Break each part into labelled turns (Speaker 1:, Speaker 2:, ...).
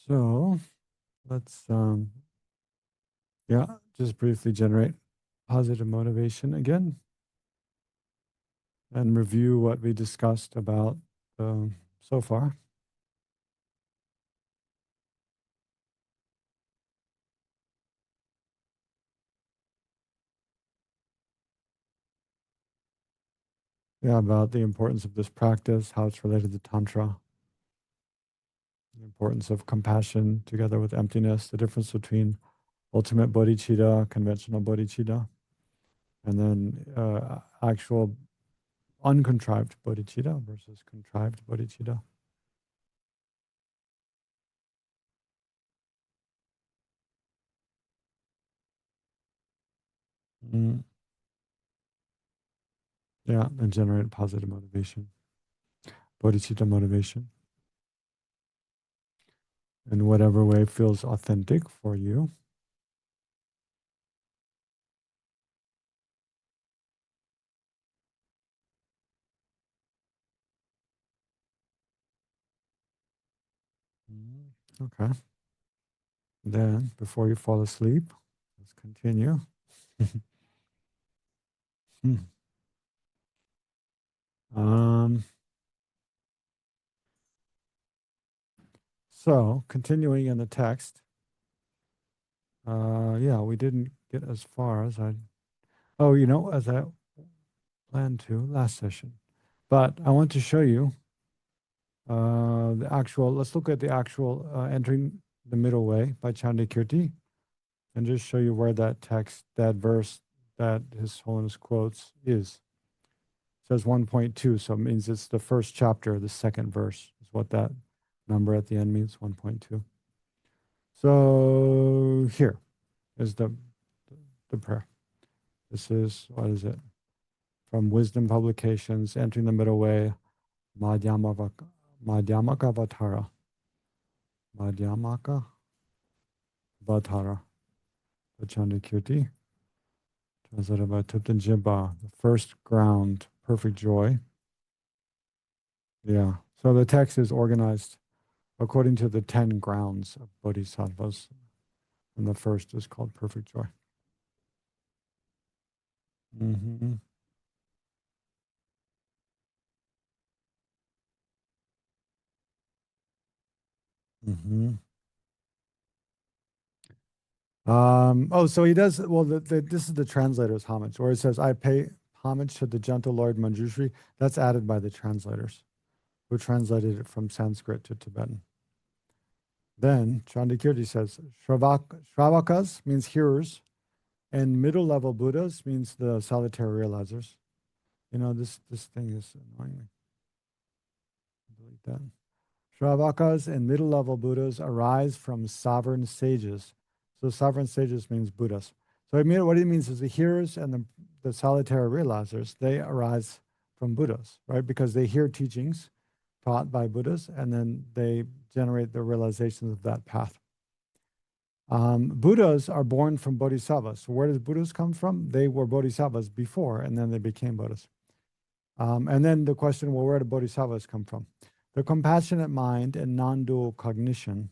Speaker 1: So let's, just briefly generate positive motivation again and review what we discussed about so far. Yeah, about the importance of this practice, how it's related to Tantra, the importance of compassion together with emptiness, the difference between ultimate bodhicitta, conventional bodhicitta, and then actual uncontrived bodhicitta versus contrived bodhicitta. Mm, yeah, and generate positive motivation, bodhicitta motivation, in whatever way feels authentic for you. Mm, okay. Then, before you fall asleep, let's continue. Hmm. um, so, continuing in the text, yeah, we didn't get as far as as I planned to last session. But I want to show you the actual, let's look at the actual entering the middle way by Chandakirti and just show you where that text, that verse that His Holiness quotes is. It says 1.2, so it means it's the first chapter, the second verse is what that number at the end means, 1.2. So here is the prayer. This is, what is it? From Wisdom Publications, Entering the Middle Way, Madhyamaka Vatara. Madhyamaka Vatara. Chandakirti. Translated by Tupten Jibba. The first ground, perfect joy. Yeah. So the text is organized according to the 10 grounds of bodhisattvas. And the first is called perfect joy. Mm-hmm. Mm-hmm. So he does, well, this is the translator's homage, where it says, I pay homage to the gentle Lord Manjushri. That's added by the translators, who translated it from Sanskrit to Tibetan. Then Chandakirti says, Shravakas means hearers, and middle level Buddhas means the solitary realizers. You know, this thing is annoying me. Delete that. Shravakas and middle level Buddhas arise from sovereign sages. So sovereign sages means Buddhas. So what it means is the hearers and the solitary realizers, they arise from Buddhas, right? Because they hear teachings taught by Buddhas, and then they generate the realizations of that path. Buddhas are born from bodhisattvas. So where does Buddhas come from? They were bodhisattvas before, and then they became Buddhas. And then the question, well, where do bodhisattvas come from? The compassionate mind and non-dual cognition,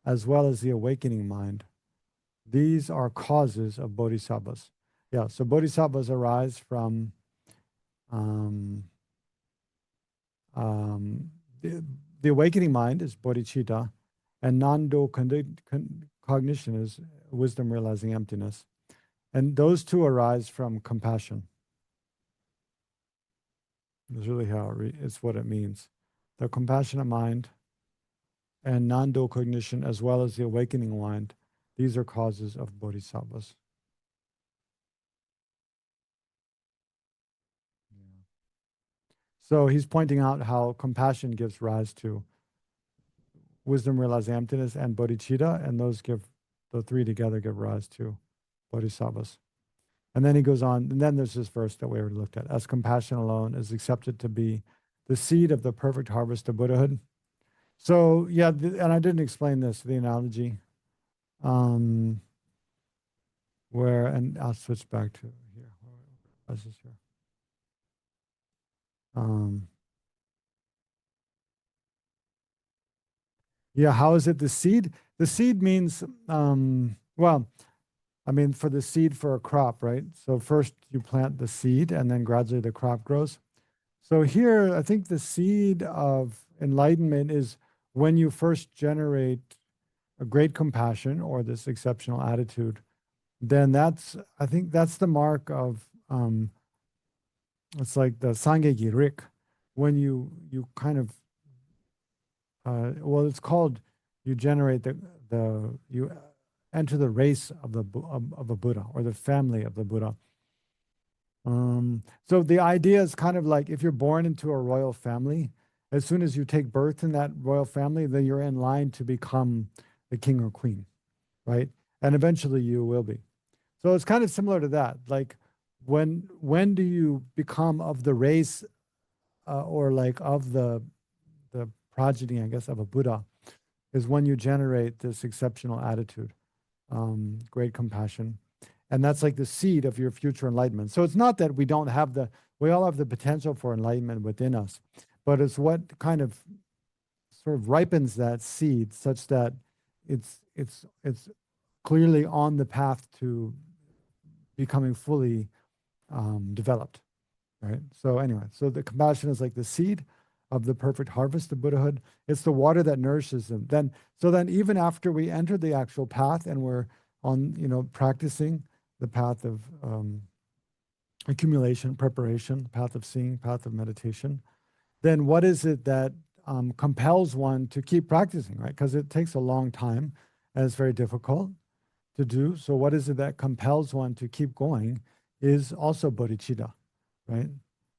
Speaker 1: as well as the awakening mind, these are causes of bodhisattvas. Yeah, so bodhisattvas arise from the awakening mind is bodhicitta, and non-dual cognition is wisdom realizing emptiness. And those two arise from compassion. It's really how it's what it means. The compassionate mind and non-dual cognition, as well as the awakening mind, these are causes of bodhisattvas. Yeah. So he's pointing out how compassion gives rise to wisdom realizing emptiness and bodhicitta, and the three together give rise to bodhisattvas. And then he goes on, and then there's this verse that we already looked at. As compassion alone is accepted to be the seed of the perfect harvest of Buddhahood. So, yeah, and I didn't explain this, the analogy, and I'll switch back to here. Where's this here? Um, Yeah, how is it the seed? The seed means, well, I mean, for the seed for a crop, right? So first you plant the seed and then gradually the crop grows. So here, I think the seed of enlightenment is when you first generate a great compassion or this exceptional attitude, then I think that's the mark of, it's like the Sangegi Rik, when you kind of, well, it's called, you generate you enter the race of of a Buddha or the family of the Buddha. So the idea is kind of like if you're born into a royal family, as soon as you take birth in that royal family, then you're in line to become the king or queen, right? And eventually you will be. So it's kind of similar to that. Like when do you become of the race or like of the progeny, I guess, of a Buddha, is when you generate this exceptional attitude, great compassion. And that's like the seed of your future enlightenment. So it's not that we don't have we all have the potential for enlightenment within us, but it's what kind of sort of ripens that seed such that it's clearly on the path to becoming fully developed, right? So anyway, so the compassion is like the seed of the perfect harvest of Buddhahood. It's the water that nourishes them. Then even after we enter the actual path and we're on, practicing the path of accumulation, preparation, path of seeing, path of meditation, then what is it that compels one to keep practicing, right? Because it takes a long time and it's very difficult to do. So what is it that compels one to keep going is also bodhicitta, right?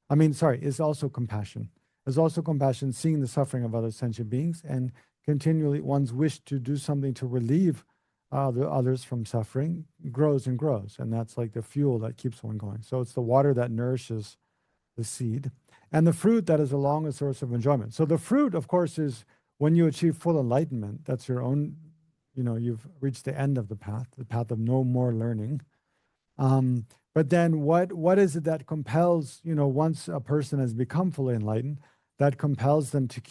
Speaker 1: I mean, sorry, is also compassion. Is also compassion, seeing the suffering of other sentient beings and continually one's wish to do something to relieve the others from suffering grows and grows. And that's like the fuel that keeps one going. So it's the water that nourishes the seed and the fruit that is a long source of enjoyment. So the fruit, of course, is when you achieve full enlightenment, that's your own, you've reached the end of the path of no more learning. But then what is it that compels, once a person has become fully enlightened, that compels them to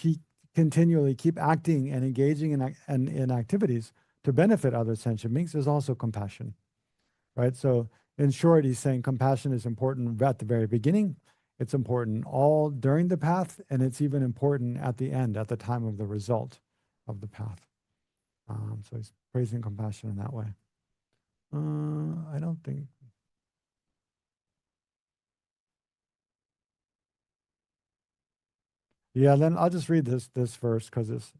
Speaker 1: continually keep acting and engaging in activities to benefit other sentient beings is also compassion, right? So in short, he's saying compassion is important at the very beginning. It's important all during the path, and it's even important at the end, at the time of the result of the path. So he's praising compassion in that way. I don't think. Yeah, then I'll just read this verse because it's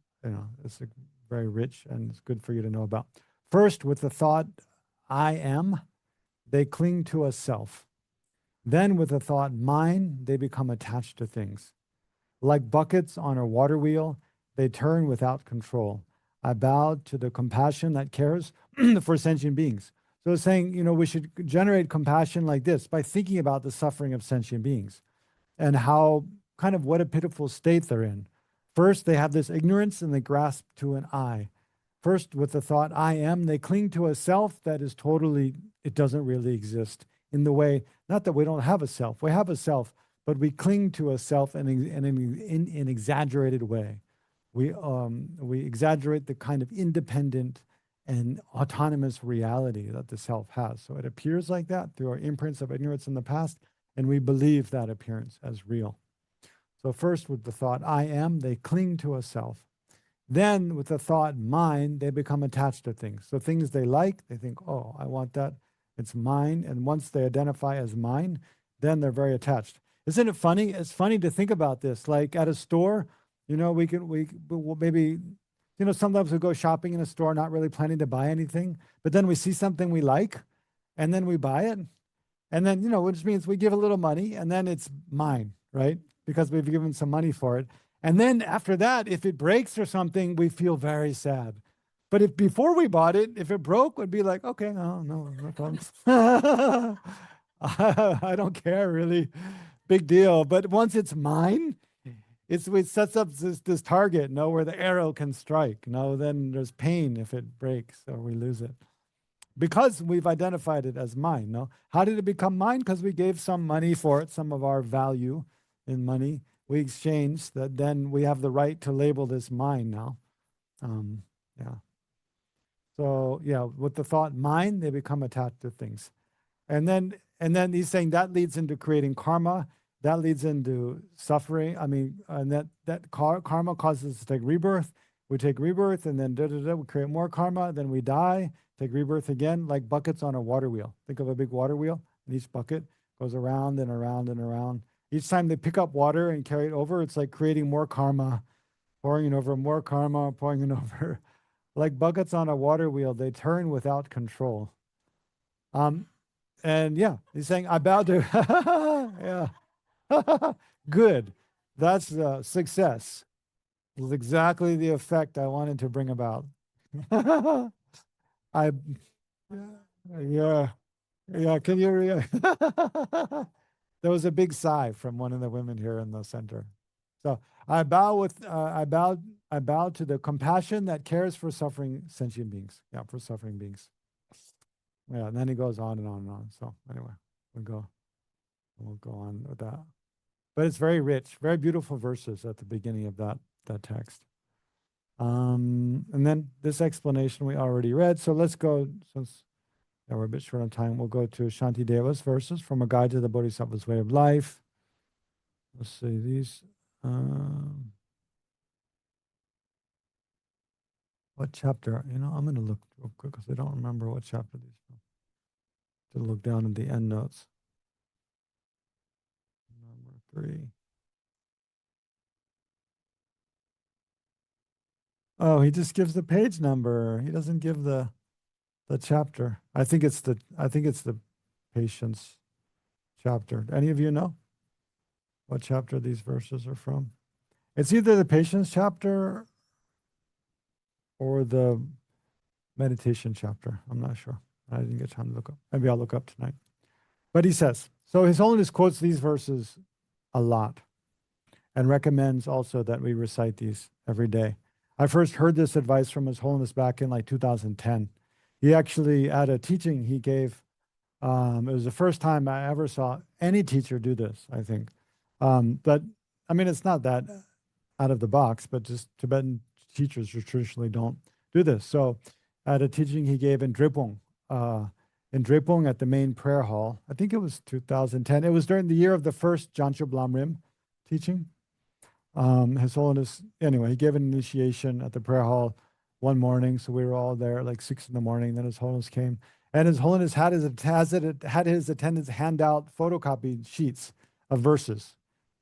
Speaker 1: very rich and it's good for you to know about. First, with the thought, I am, they cling to a self. Then with the thought, mine, they become attached to things. Like buckets on a water wheel, they turn without control. I bow to the compassion that cares for sentient beings. So it's saying, we should generate compassion like this by thinking about the suffering of sentient beings and how kind of what a pitiful state they're in. First, they have this ignorance and they grasp to an I. First, with the thought, I am, they cling to a self that is totally, it doesn't really exist in the way, not that we don't have a self, we have a self, but we cling to a self in an exaggerated way. We exaggerate the kind of independent and autonomous reality that the self has. So it appears like that through our imprints of ignorance in the past, and we believe that appearance as real. So first with the thought, I am, they cling to a self. Then with the thought, mine, they become attached to things. So things they like, they think, oh, I want that, it's mine. And once they identify as mine, then they're very attached. Isn't it funny? It's funny to think about this. Like at a store, we'll maybe, sometimes we go shopping in a store, not really planning to buy anything, but then we see something we like, and then we buy it. And then, which means we give a little money and then it's mine, right? Because we've given some money for it. And then after that, if it breaks or something, we feel very sad. But if before we bought it, if it broke, we'd be like, okay, no problems. I don't care really, big deal. But once it's mine, it sets up this target, where the arrow can strike. Then there's pain if it breaks or we lose it. Because we've identified it as mine, no? How did it become mine? Because we gave some money for it, some of our value in money. We exchanged that, then we have the right to label this mine now. Yeah. So yeah, with the thought mind, they become attached to things. And then he's saying that leads into creating karma. That leads into suffering. I mean, and karma causes us to take rebirth. We take rebirth, and then we create more karma. Then we die, take rebirth again, like buckets on a water wheel. Think of a big water wheel, and each bucket goes around and around and around. Each time they pick up water and carry it over, it's like creating more karma, pouring it over, more karma, pouring it over. Like buckets on a water wheel, they turn without control. And yeah, he's saying, I bow to, yeah, good. That's success. It's exactly the effect I wanted to bring about. I, yeah, yeah, can you, there was a big sigh from one of the women here in the center. So I bow to the compassion that cares for suffering sentient beings. Yeah, for suffering beings. Yeah, and then he goes on and on and on. So anyway, we'll go on with that. But it's very rich, very beautiful verses at the beginning of that text. And then this explanation we already read. So let's go, since we're a bit short on time, we'll go to Shantideva's verses from A Guide to the Bodhisattva's Way of Life. Let's see these. What chapter? I'm going to look real quick because I don't remember what chapter these are. To look down at the end notes. Number 3. Oh, he just gives the page number. He doesn't give the chapter. I think it's the patience chapter. Any of you know what chapter these verses are from? It's either the patience chapter or the meditation chapter. I'm not sure. I didn't get time to look up. Maybe I'll look up tonight. But he says, so His Holiness quotes these verses a lot and recommends also that we recite these every day. I first heard this advice from His Holiness back in like 2010. He actually, at a teaching he gave, it was the first time I ever saw any teacher do this, I think. But I mean, it's not that out of the box, but just Tibetan teachers who traditionally don't do this. So at a teaching he gave in Drepung at the main prayer hall, I think it was 2010. It was during the year of the first Jancho Blamrim teaching. His Holiness, anyway, he gave an initiation at the prayer hall one morning. So we were all there like 6 in the morning. Then His Holiness came. And His Holiness had his attendants hand out photocopied sheets of verses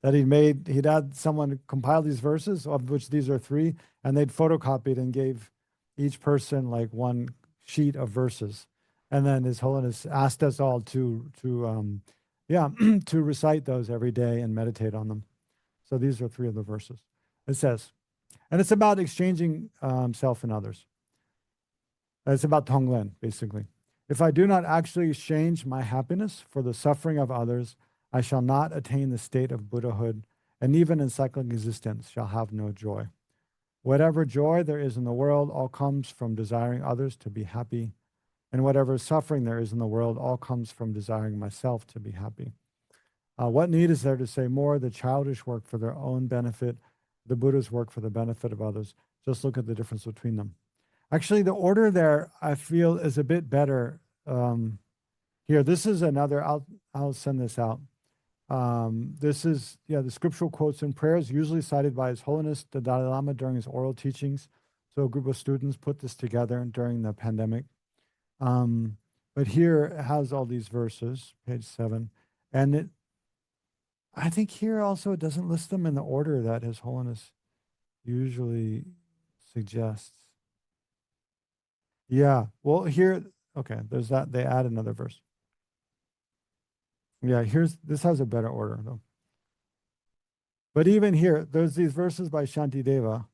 Speaker 1: that he'd made. He'd had someone compile these verses, of which these are 3, and they'd photocopied and gave each person like one sheet of verses. And then His Holiness asked us all to to recite those every day and meditate on them. So these are 3 of the verses. It says, and it's about exchanging self and others. It's about Tonglen, basically. If I do not actually exchange my happiness for the suffering of others, I shall not attain the state of Buddhahood, and even in cyclic existence shall have no joy. Whatever joy there is in the world, all comes from desiring others to be happy, and whatever suffering there is in the world, all comes from desiring myself to be happy. What need is there to say more? The childish work for their own benefit, the Buddha's work for the benefit of others. Just look at the difference between them. Actually, the order there, I feel, is a bit better. Here, this is another, I'll send this out. This is, the scriptural quotes and prayers, usually cited by His Holiness, the Dalai Lama, during his oral teachings. So a group of students put this together during the pandemic. But here it has all these verses, page 7. And I think here also it doesn't list them in the order that His Holiness usually suggests. Yeah, well, here, okay, there's that. They add another verse. Yeah, this has a better order, though. But even here, there's these verses by Shantideva.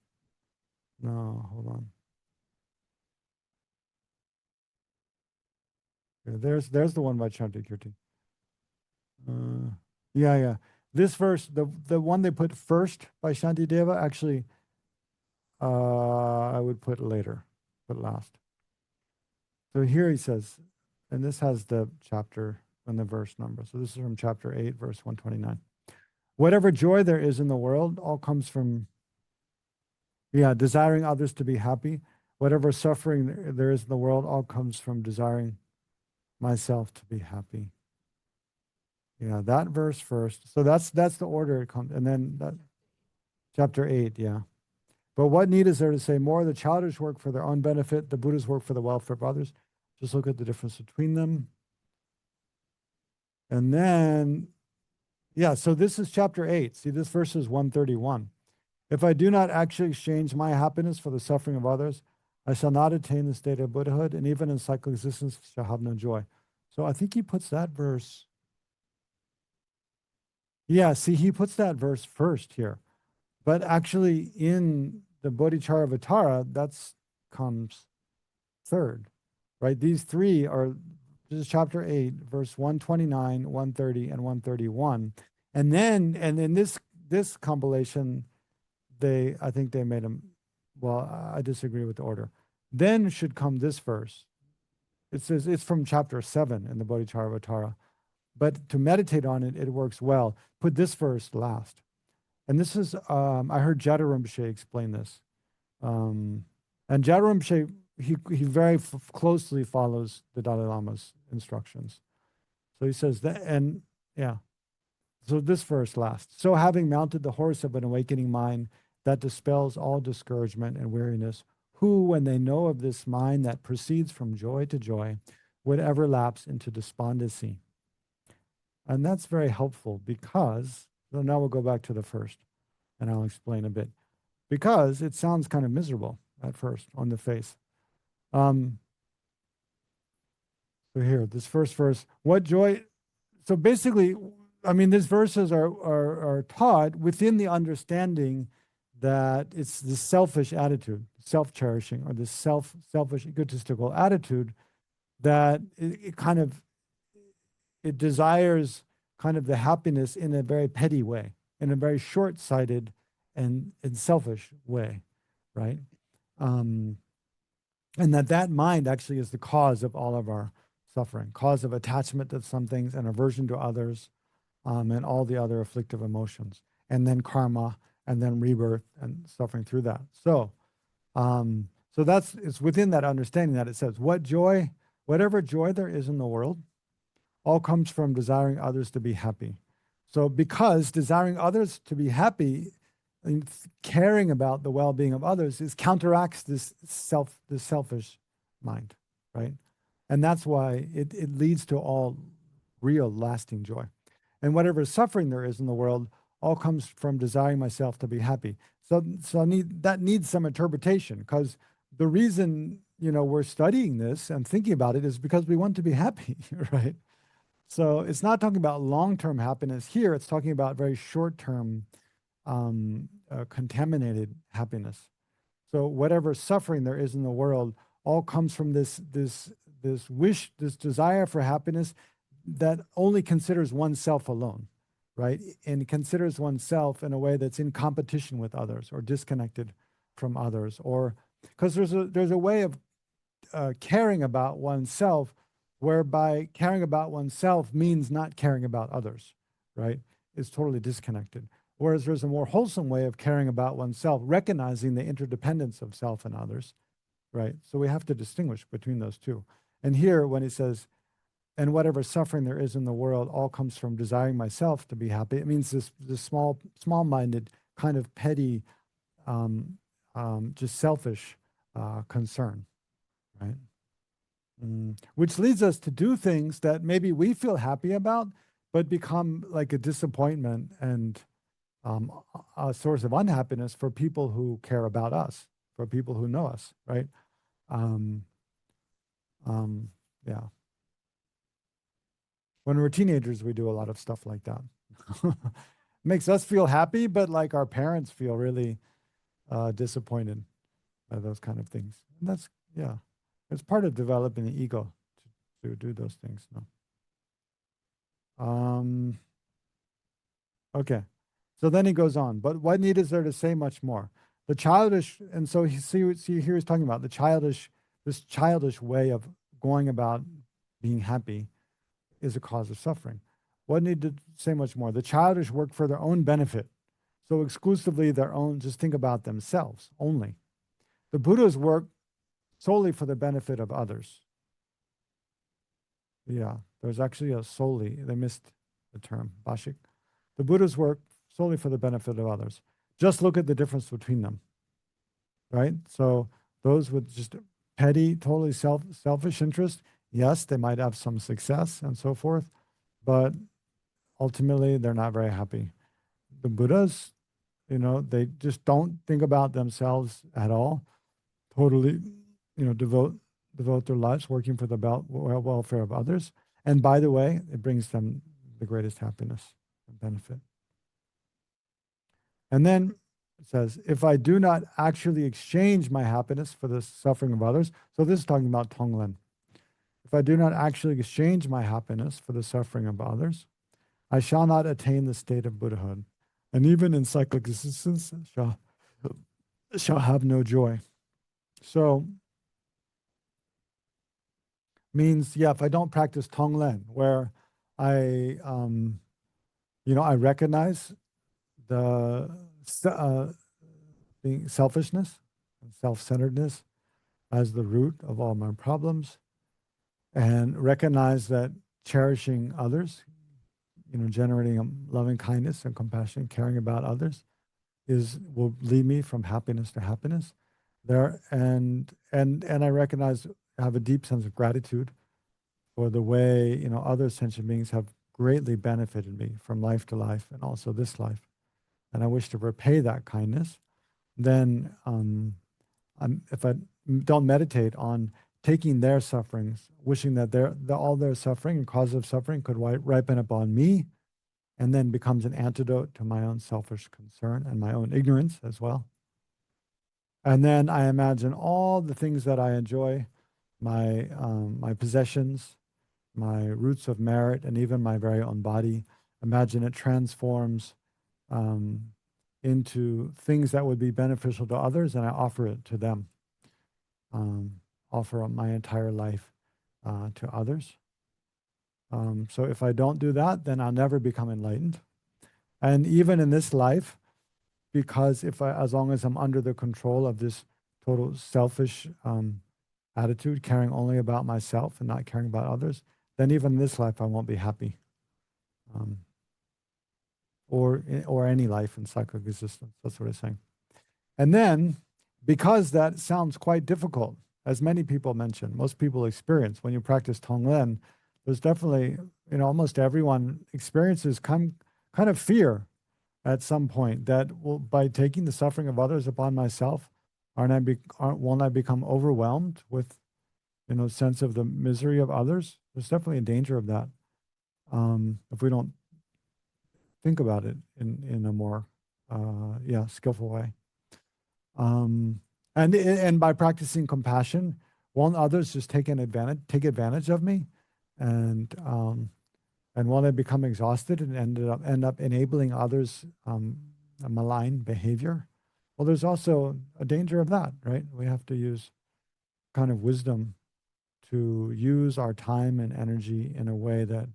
Speaker 1: No, hold on. Yeah, there's the one by Chantikirti. Yeah. This verse, the one they put first by Shantideva, actually, I would put later, put last. So here he says, and this has the chapter and the verse number. So this is from chapter 8, verse 129. Whatever joy there is in the world, all comes from Yeah, desiring others to be happy. Whatever suffering there is in the world all comes from desiring myself to be happy. Yeah, that verse first. So that's the order it comes. And then that, chapter 8, yeah. But what need is there to say more? The childish work for their own benefit, the Buddha's work for the welfare of others. Just look at the difference between them. And then, yeah, so this is chapter 8. See, this verse is 131. If I do not actually exchange my happiness for the suffering of others, I shall not attain the state of Buddhahood, and even in cyclic existence shall have no joy. So I think he puts that verse. Yeah, see, he puts that verse first here. But actually, in the Bodhicharyavatara, that's comes third, right? These three are, this is chapter 8, verse 129, 130, and 131. And then, and in this compilation, I think they made them, well, I disagree with the order. Then should come this verse. It says, it's from chapter 7 in the Bodhicharyavatara. But to meditate on it, it works well. Put this verse last. And this is, I heard Jada Rinpoche explain this. And Jada Rinpoche, he very closely follows the Dalai Lama's instructions. So he says that, and yeah. So this verse last. So having mounted the horse of an awakening mind that dispels all discouragement and weariness, who, when they know of this mind that proceeds from joy to joy, would ever lapse into despondency. And that's very helpful because, so now we'll go back to the first, and I'll explain a bit. Because it sounds kind of miserable at first on the face. So here, this first verse, what joy, so basically, I mean, these verses are taught within the understanding that it's the selfish attitude, self-cherishing, or the selfish egotistical attitude that it kind of, it desires kind of the happiness in a very petty way, in a very short-sighted and selfish way, right? And that mind actually is the cause of all of our suffering, cause of attachment to some things and aversion to others, and all the other afflictive emotions, and then karma, and then rebirth and suffering through that. So, so it's within that understanding that it says, what joy, whatever joy there is in the world, all comes from desiring others to be happy. So because desiring others to be happy and caring about the well-being of others counteracts this selfish mind, right? And that's why it leads to all real lasting joy. And whatever suffering there is in the world all comes from desiring myself to be happy. So that needs some interpretation, because the reason, we're studying this and thinking about it is because we want to be happy, right? So it's not talking about long-term happiness here. It's talking about very short-term contaminated happiness. So whatever suffering there is in the world all comes from this wish, this desire for happiness that only considers oneself alone, right? And considers oneself in a way that's in competition with others or disconnected from others, or because there's a way of caring about oneself whereby caring about oneself means not caring about others, right? It's totally disconnected. Whereas there's a more wholesome way of caring about oneself, recognizing the interdependence of self and others, right? So we have to distinguish between those two. And here, when he says, and whatever suffering there is in the world all comes from desiring myself to be happy, it means this small-minded, kind of petty, just selfish concern, right? Which leads us to do things that maybe we feel happy about, but become like a disappointment and a source of unhappiness for people who care about us, for people who know us, right? Yeah. When we're teenagers, we do a lot of stuff like that. Makes us feel happy, but like our parents feel really disappointed by those kind of things. And that's, yeah, it's part of developing the ego to do those things. No. Okay. So then he goes on, but what need is there to say much more? The childish, and so see here he's talking about this childish way of going about being happy is a cause of suffering. What need to say much more? The childish work for their own benefit. So exclusively their own, just think about themselves only. The Buddhas work solely for the benefit of others. Yeah, there's actually a solely, they missed the term, bashik. The Buddhas work solely for the benefit of others. Just look at the difference between them, right? So those with just petty, totally selfish interest, yes, they might have some success and so forth, but ultimately they're not very happy. The Buddhas, they just don't think about themselves at all, totally, devote their lives working for the welfare of others. And by the way, it brings them the greatest happiness and benefit. And then it says, if I do not actually exchange my happiness for the suffering of others, so this is talking about Tonglen. If I do not actually exchange my happiness for the suffering of others, I shall not attain the state of Buddhahood. And even in cyclic existence, shall have no joy. So, means, yeah, if I don't practice Tonglen, where I, I recognize the being selfishness and self-centeredness as the root of all my problems, and recognize that cherishing others, generating loving kindness and compassion, caring about others, will lead me from happiness to happiness. And I recognize, I have a deep sense of gratitude for the way other sentient beings have greatly benefited me from life to life and also this life, and I wish to repay that kindness. Then, if I don't meditate on taking their sufferings, wishing that all their suffering and cause of suffering could ripen upon me, and then becomes an antidote to my own selfish concern and my own ignorance as well. And then I imagine all the things that I enjoy, my possessions, my roots of merit, and even my very own body. Imagine it transforms into things that would be beneficial to others, and I offer it to them. Offer my entire life to others. So if I don't do that, then I'll never become enlightened. And even in this life, because as long as I'm under the control of this total selfish attitude, caring only about myself and not caring about others, then even in this life I won't be happy. Or any life in cyclic existence. That's what it's saying. And then, because that sounds quite difficult, as many people mention, most people experience when you practice Tonglen, there's definitely, almost everyone experiences kind of fear at some point that, well, by taking the suffering of others upon myself, won't I become overwhelmed with, sense of the misery of others? There's definitely a danger of that if we don't think about it in a more, skillful way. And by practicing compassion, won't others just take advantage of me, and won't I become exhausted and end up enabling others a malign behavior? Well, there's also a danger of that, right? We have to use kind of wisdom to use our time and energy in a way that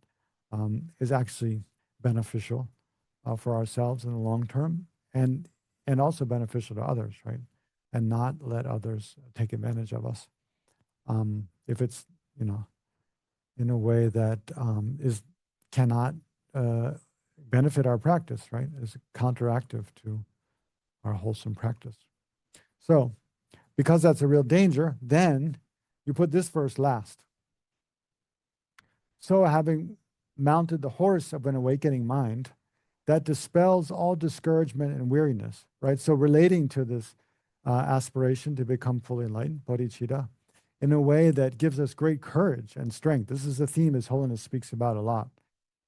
Speaker 1: is actually beneficial for ourselves in the long term, and also beneficial to others, right? And not let others take advantage of us. If it's, in a way that cannot benefit our practice, right? Is counteractive to our wholesome practice. So, because that's a real danger, then you put this verse last. So, having mounted the horse of an awakening mind, that dispels all discouragement and weariness, right? So relating to this aspiration to become fully enlightened, bodhicitta, in a way that gives us great courage and strength. This is a theme His Holiness speaks about a lot,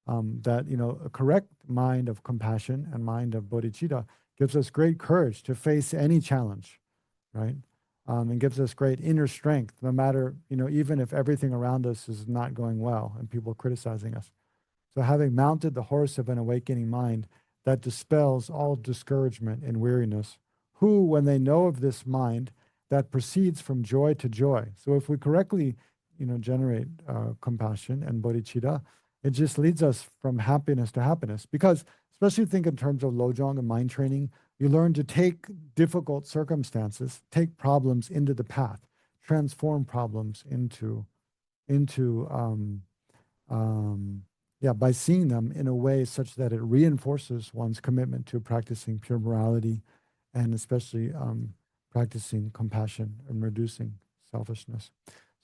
Speaker 1: that, a correct mind of compassion and mind of bodhicitta gives us great courage to face any challenge, right? And gives us great inner strength, no matter, even if everything around us is not going well and people are criticizing us. So having mounted the horse of an awakening mind that dispels all discouragement and weariness, who, when they know of this mind, that proceeds from joy to joy. So if we correctly, generate compassion and bodhicitta, It just leads us from happiness to happiness. Because, especially think in terms of Lojong and mind training, you learn to take difficult circumstances, take problems into the path, transform problems into by seeing them in a way such that it reinforces one's commitment to practicing pure morality, and especially practicing compassion and reducing selfishness.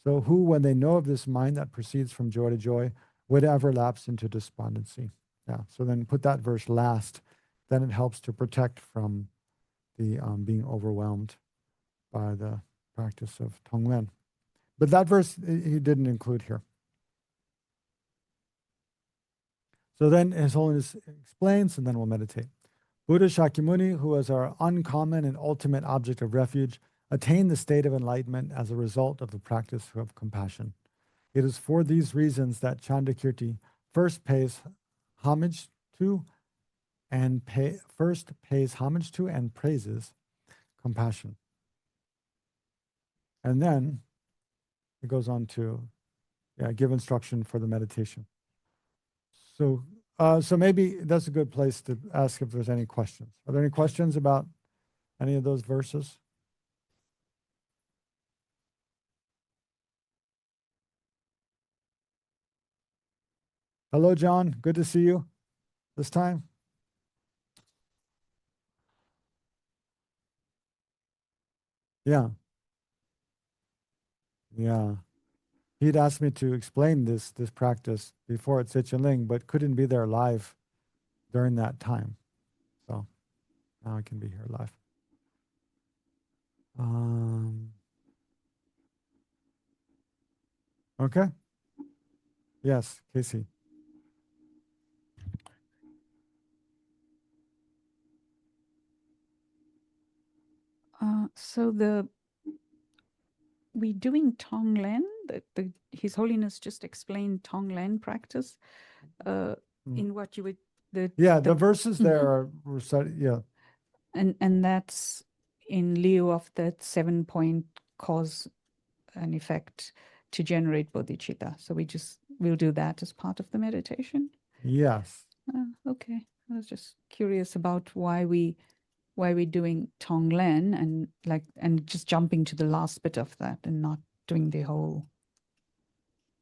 Speaker 1: So who, when they know of this mind that proceeds from joy to joy, would ever lapse into despondency? Yeah. So then put that verse last. Then it helps to protect from the being overwhelmed by the practice of Tonglen. But that verse he didn't include here. So then His Holiness explains, and then we'll meditate. Buddha Shakyamuni, who is our uncommon and ultimate object of refuge, attained the state of enlightenment as a result of the practice of compassion. It is for these reasons that Chandakirti first pays homage to and praises compassion. And then it goes on to give instruction for the meditation. So maybe that's a good place to ask if there's any questions. Are there any questions about any of those verses? Hello, John. Good to see you this time. Yeah. Yeah. He'd asked me to explain this practice before at Sitchin but couldn't be there live during that time. So now I can be here live. Okay. Yes, Casey.
Speaker 2: So we doing Tonglen. His Holiness just explained Tonglen practice. In what you would
Speaker 1: the verses there are recited.
Speaker 2: And that's in lieu of that 7-point cause and effect to generate bodhicitta. So we'll do that as part of the meditation.
Speaker 1: Yes.
Speaker 2: Okay. I was just curious about why we're doing Tonglen and just jumping to the last bit of that and not doing the whole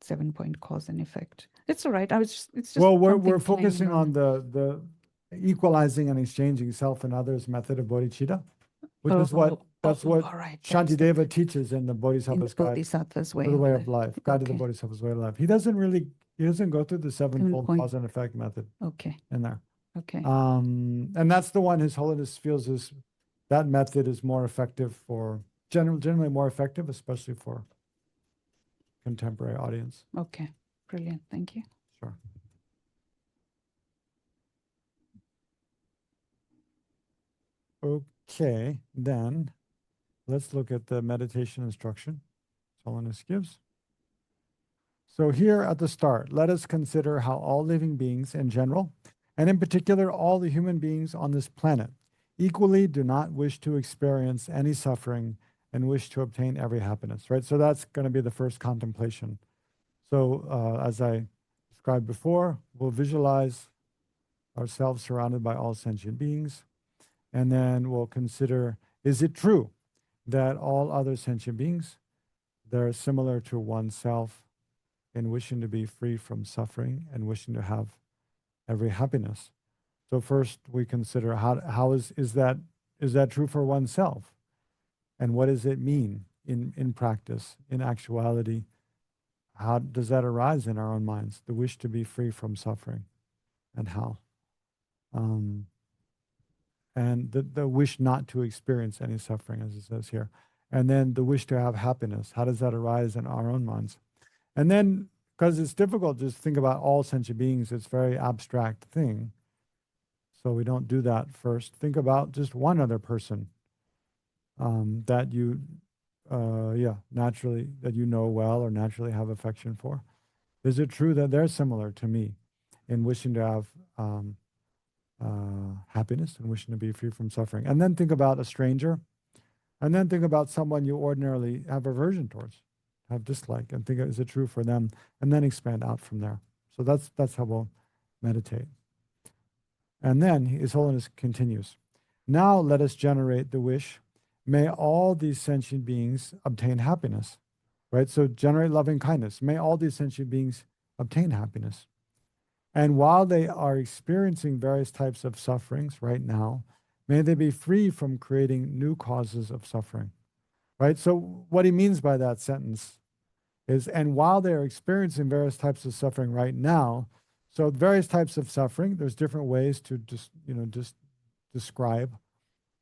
Speaker 2: 7-point cause and effect. It's all right. It's just
Speaker 1: we're focusing on the equalizing and exchanging self and others method of bodhicitta, which is what Shantideva teaches in the Bodhisattva's Guide to the Way of Life. Guide to the Bodhisattva's Way of Life. He doesn't go through the 7-fold cause and effect method. In there.
Speaker 2: Okay.
Speaker 1: And that's the one His Holiness feels that method is more effective for generally more effective, especially for contemporary audience.
Speaker 2: Okay. Brilliant. Thank you.
Speaker 1: Sure. Okay, then let's look at the meditation instruction His Holiness gives. So here at the start, let us consider how all living beings in general, and in particular all the human beings on this planet, equally do not wish to experience any suffering and wish to obtain every happiness, right? So that's going to be the first contemplation. So as I described before, we'll visualize ourselves surrounded by all sentient beings, and then we'll consider, is it true that all other sentient beings, they're similar to oneself in wishing to be free from suffering and wishing to have every happiness? So first we consider how is that true for oneself? And what does it mean in practice, in actuality? How does that arise in our own minds, the wish to be free from suffering, and how? And the wish not to experience any suffering, as it says here. And then the wish to have happiness, how does that arise in our own minds? And then, because it's difficult to just think about all sentient beings, it's a very abstract thing. So we don't do that first. Think about just one other person that you, naturally, that you know well or naturally have affection for. Is it true that they're similar to me in wishing to have happiness and wishing to be free from suffering? And then think about a stranger, and then think about someone you ordinarily have aversion towards, have dislike, and think, is it true for them? And then expand out from there. So that's how we'll meditate. And then His Holiness continues. Now let us generate the wish, may all these sentient beings obtain happiness. Right? So generate loving kindness. May all these sentient beings obtain happiness. And while they are experiencing various types of sufferings right now, may they be free from creating new causes of suffering. Right? So what he means by that sentence is, and while they are experiencing various types of suffering right now, so various types of suffering, there's different ways to just describe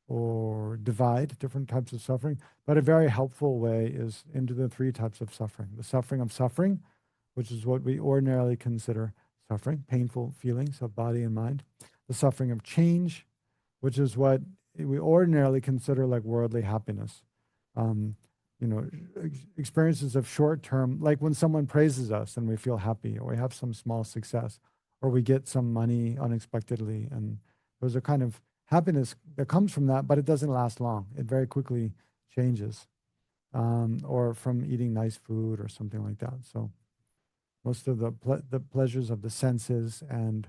Speaker 1: or divide different types of suffering, but a very helpful way is into the three types of suffering. The suffering of suffering, which is what we ordinarily consider suffering, painful feelings of body and mind. The suffering of change, which is what we ordinarily consider like worldly happiness. Experiences of short-term, like when someone praises us and we feel happy, or we have some small success, or we get some money unexpectedly, and those are kind of happiness that comes from that, but it doesn't last long. It very quickly changes, or from eating nice food or something like that. So most of the pleasures of the senses and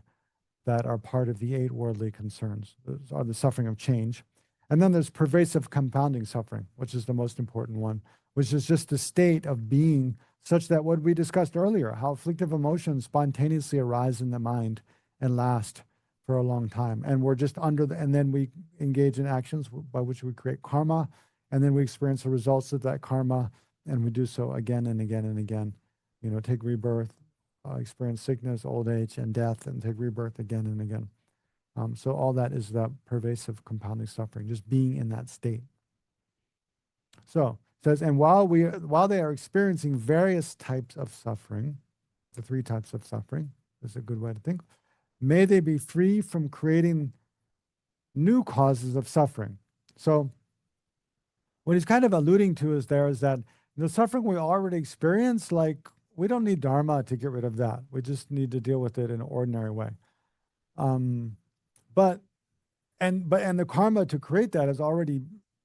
Speaker 1: that are part of the 8 worldly concerns. Those are the suffering of change. And then there's pervasive compounding suffering, which is the most important one, which is just the state of being such that what we discussed earlier, how afflictive emotions spontaneously arise in the mind and last for a long time. And we're just and then we engage in actions by which we create karma, and then we experience the results of that karma, and we do so again and again and again. Take rebirth, experience sickness, old age, and death, and take rebirth again and again. So all that is that pervasive compounding suffering, just being in that state. So it says, and while they are experiencing various types of suffering, the 3 types of suffering is a good way to think, may they be free from creating new causes of suffering. So what he's kind of alluding to is that the suffering we already experience, like we don't need Dharma to get rid of that. We just need to deal with it in an ordinary way. But the karma to create that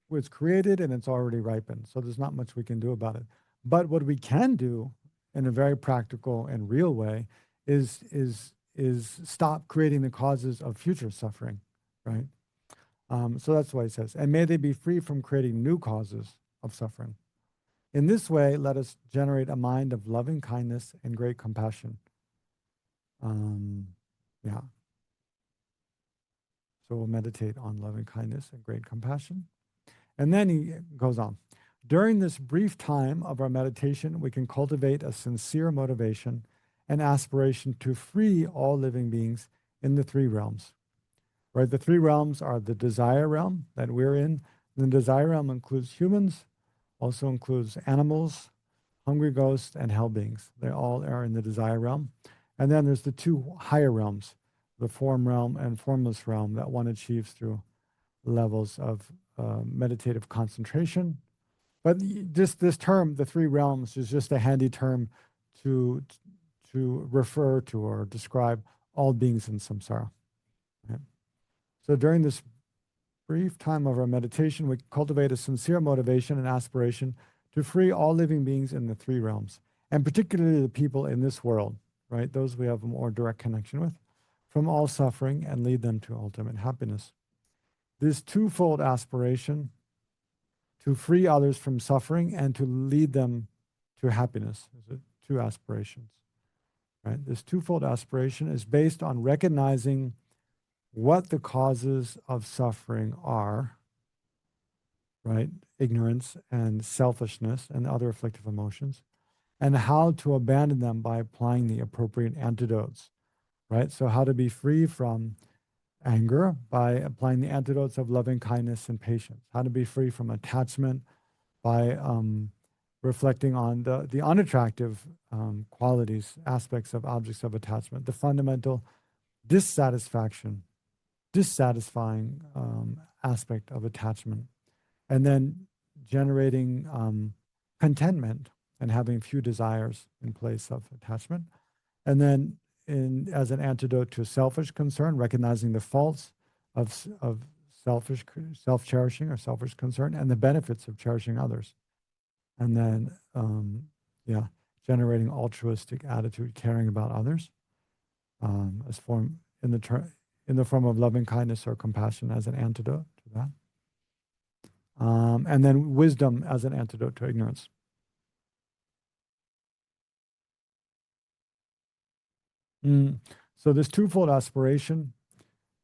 Speaker 1: was created and it's already ripened. So there's not much we can do about it. But what we can do in a very practical and real way is stop creating the causes of future suffering, right? So that's why he says, and may they be free from creating new causes of suffering. In this way, let us generate a mind of loving kindness and great compassion. Yeah. So we'll meditate on loving kindness and great compassion. And then he goes on. During this brief time of our meditation, we can cultivate a sincere motivation and aspiration to free all living beings in the 3 realms. Right? The 3 realms are the desire realm that we're in. The desire realm includes humans, also includes animals, hungry ghosts, and hell beings. They all are in the desire realm. And then there's the 2 higher realms, the form realm and formless realm, that one achieves through levels of meditative concentration. But just this term, the 3 realms, is just a handy term to refer to or describe all beings in samsara. Right? So during this brief time of our meditation, we cultivate a sincere motivation and aspiration to free all living beings in the 3 realms, and particularly the people in this world, right? Those we have a more direct connection with, from all suffering and lead them to ultimate happiness. This twofold aspiration to free others from suffering and to lead them to happiness, is 2 aspirations, right? This twofold aspiration is based on recognizing what the causes of suffering are, right? Ignorance and selfishness and other afflictive emotions, and how to abandon them by applying the appropriate antidotes, right? So how to be free from anger by applying the antidotes of loving kindness and patience, how to be free from attachment by reflecting on the unattractive qualities, aspects of objects of attachment, the fundamental dissatisfying aspect of attachment, and then generating contentment and having few desires in place of attachment. And then as an antidote to selfish concern, recognizing the faults of selfish self-cherishing or selfish concern and the benefits of cherishing others. And then, generating altruistic attitude, caring about others. as form in the form of loving kindness or compassion as an antidote to that. And then wisdom as an antidote to ignorance. So this twofold aspiration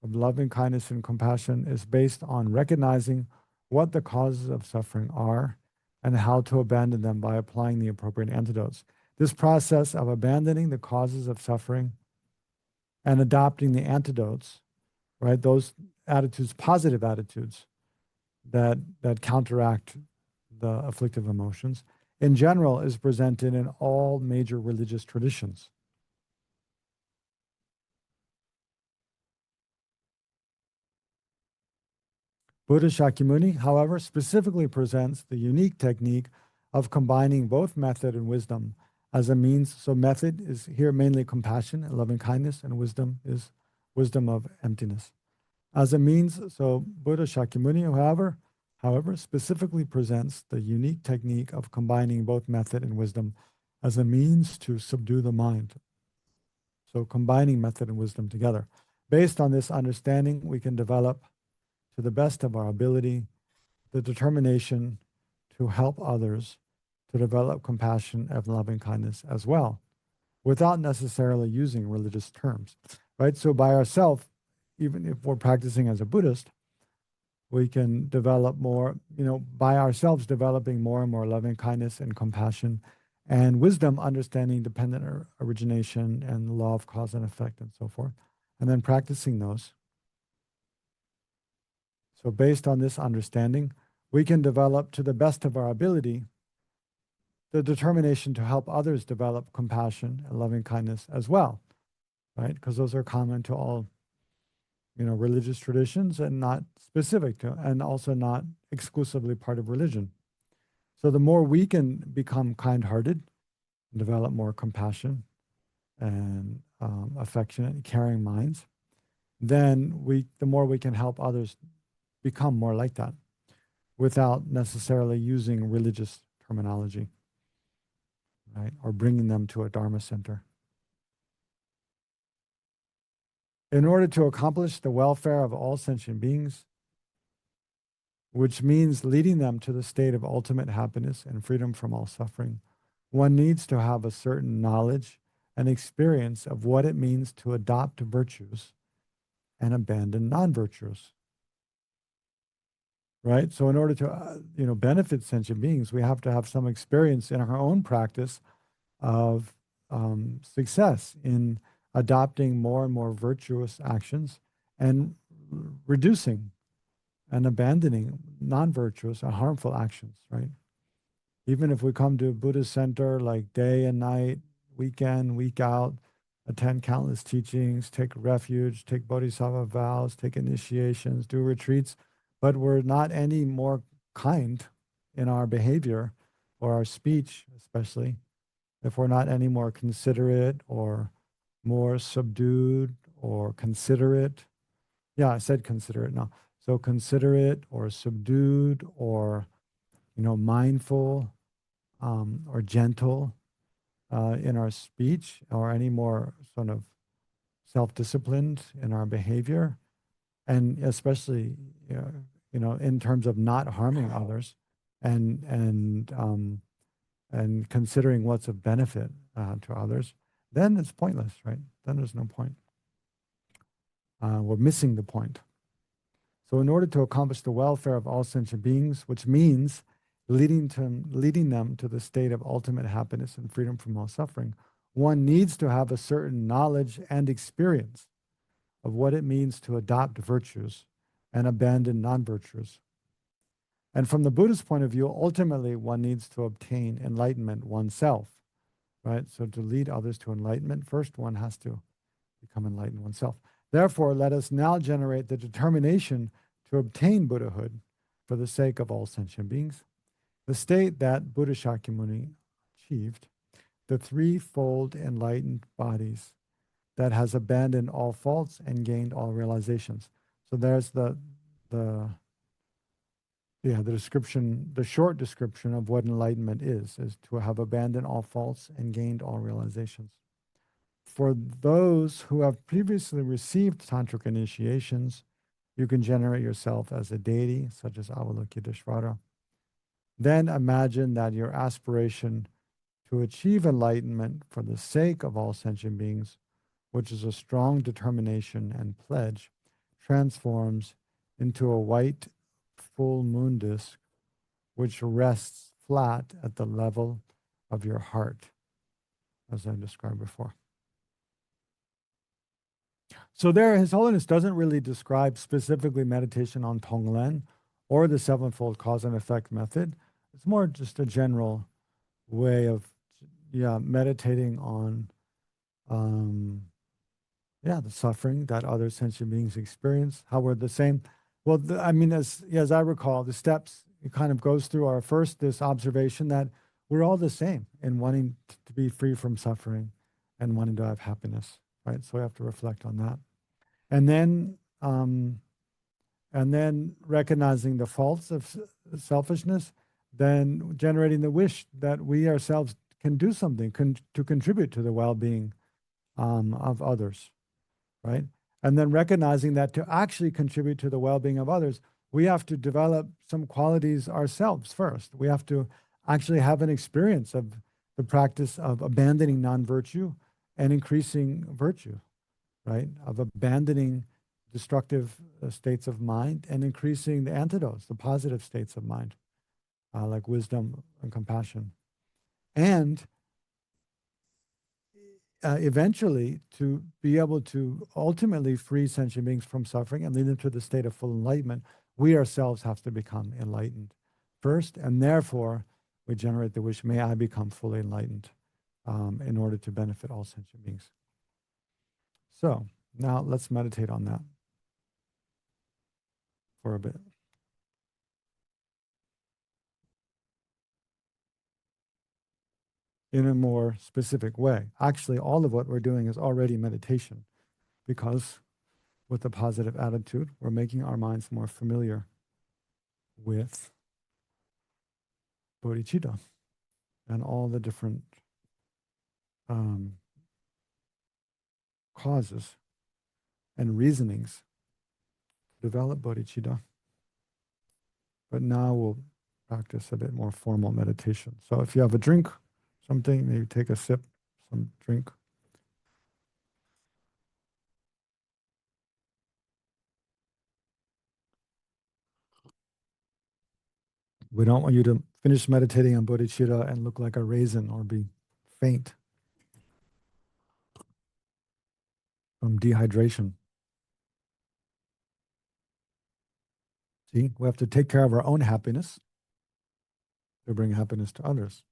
Speaker 1: of loving kindness and compassion is based on recognizing what the causes of suffering are and how to abandon them by applying the appropriate antidotes. This process of abandoning the causes of suffering and adopting the antidotes, right? Those attitudes, positive attitudes that counteract the afflictive emotions, in general is presented in all major religious traditions. Buddha Shakyamuni, however, specifically presents the unique technique of combining both method and wisdom as a means. So method is here mainly compassion and loving kindness, and wisdom is wisdom of emptiness. As a means, so Buddha Shakyamuni, however, specifically presents the unique technique of combining both method and wisdom as a means to subdue the mind. So combining method and wisdom together. Based on this understanding, we can develop to the best of our ability the determination to help others to develop compassion and loving kindness as well, without necessarily using religious terms, right? So by ourselves, even if we're practicing as a Buddhist, we can develop more, by ourselves developing more and more loving kindness and compassion and wisdom, understanding dependent origination and the law of cause and effect and so forth, and then practicing those. So based on this understanding, we can develop to the best of our ability the determination to help others develop compassion and loving kindness as well, right? Because those are common to all, religious traditions and not specific to, and also not exclusively part of religion. So the more we can become kind-hearted, develop more compassion and affectionate and caring minds, then the more we can help others become more like that without necessarily using religious terminology, right? Or bringing them to a Dharma center. In order to accomplish the welfare of all sentient beings, which means leading them to the state of ultimate happiness and freedom from all suffering, one needs to have a certain knowledge and experience of what it means to adopt virtues and abandon non-virtues. Right? So in order to, benefit sentient beings, we have to have some experience in our own practice of success in adopting more and more virtuous actions and reducing and abandoning non-virtuous or harmful actions, right? Even if we come to a Buddhist center like day and night, week in, week out, attend countless teachings, take refuge, take bodhisattva vows, take initiations, do retreats, but we're not any more kind in our behavior or our speech, especially, if we're not any more considerate or more subdued or considerate. Yeah, I said considerate now. So considerate or subdued or, mindful or gentle in our speech, or any more sort of self-disciplined in our behavior, and especially, in terms of not harming others and considering what's of benefit to others, then it's pointless, right? Then there's no point. We're missing the point. So in order to accomplish the welfare of all sentient beings, which means leading them to the state of ultimate happiness and freedom from all suffering, one needs to have a certain knowledge and experience of what it means to adopt virtues and abandon non-virtues. And from the Buddhist point of view, ultimately one needs to obtain enlightenment oneself, right? So to lead others to enlightenment, first one has to become enlightened oneself. Therefore, let us now generate the determination to obtain Buddhahood for the sake of all sentient beings. The state that Buddha Shakyamuni achieved, the threefold enlightened bodies that has abandoned all faults and gained all realizations. So there's the description, the short description of what enlightenment is to have abandoned all faults and gained all realizations. for those who have previously received tantric initiations, you can generate yourself as a deity, such as Avalokiteshvara. Then imagine that your aspiration to achieve enlightenment for the sake of all sentient beings, which is a strong determination and pledge, transforms into a white full moon disk, which rests flat at the level of your heart, as I described before. So there, His Holiness doesn't really describe specifically meditation on Tonglen or the sevenfold cause and effect method. It's more just a general way of, meditating on, the suffering that other sentient beings experience, how we're the same. Well, as I recall, the steps, it kind of goes through our first, this observation that we're all the same in wanting to be free from suffering and wanting to have happiness, right? So we have to reflect on that. And then recognizing the faults of selfishness, then generating the wish that we ourselves can do something to contribute to the well-being of others, right? And then recognizing that to actually contribute to the well-being of others, we have to develop some qualities ourselves first. We have to actually have an experience of the practice of abandoning non-virtue and increasing virtue, right? Of abandoning destructive states of mind and increasing the antidotes, the positive states of mind, like wisdom and compassion. And eventually to be able to ultimately free sentient beings from suffering and lead them to the state of full enlightenment, we ourselves have to become enlightened first, and therefore we generate the wish, may I become fully enlightened, in order to benefit all sentient beings. So now let's meditate on that for a bit. In a more specific way. Actually, all of what we're doing is already meditation, because with a positive attitude, we're making our minds more familiar with bodhicitta and all the different causes and reasonings to develop bodhicitta. But now we'll practice a bit more formal meditation. So if you have a drink, something, maybe take a sip, some drink. We don't want you to finish meditating on bodhicitta and look like a raisin or be faint from dehydration. See, we have to take care of our own happiness to bring happiness to others.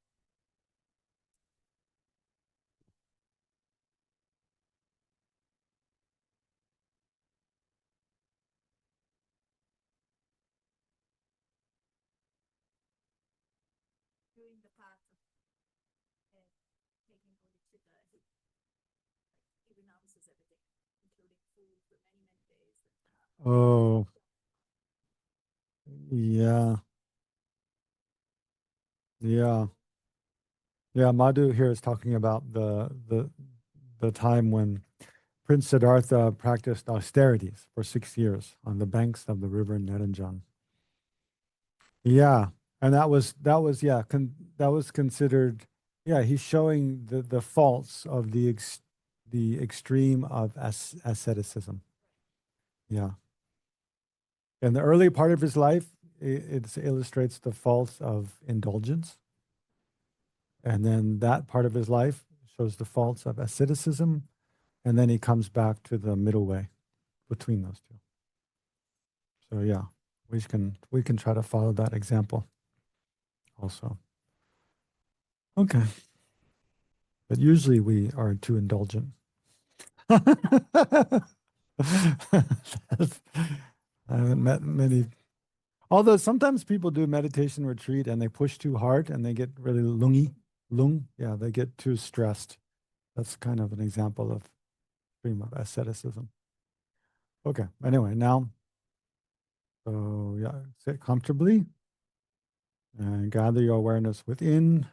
Speaker 2: Doing the path of taking bodhicitta, it renounces everything, including food for many, many days.
Speaker 1: Oh, yeah. Yeah. Yeah, Madhu here is talking about the time when Prince Siddhartha practiced austerities for 6 years on the banks of the river Neranjan. Yeah, and that was considered, he's showing the faults of the extreme of asceticism. Yeah. In the early part of his life, it illustrates the faults of indulgence. And then that part of his life shows the faults of asceticism. And then he comes back to the middle way between those two. So yeah, we can try to follow that example also. Okay. But usually we are too indulgent. I haven't met many. Although sometimes people do meditation retreat and they push too hard and they get really yeah, they get too stressed. That's kind of an example of extreme of asceticism. Okay, anyway, now, so yeah, sit comfortably and gather your awareness within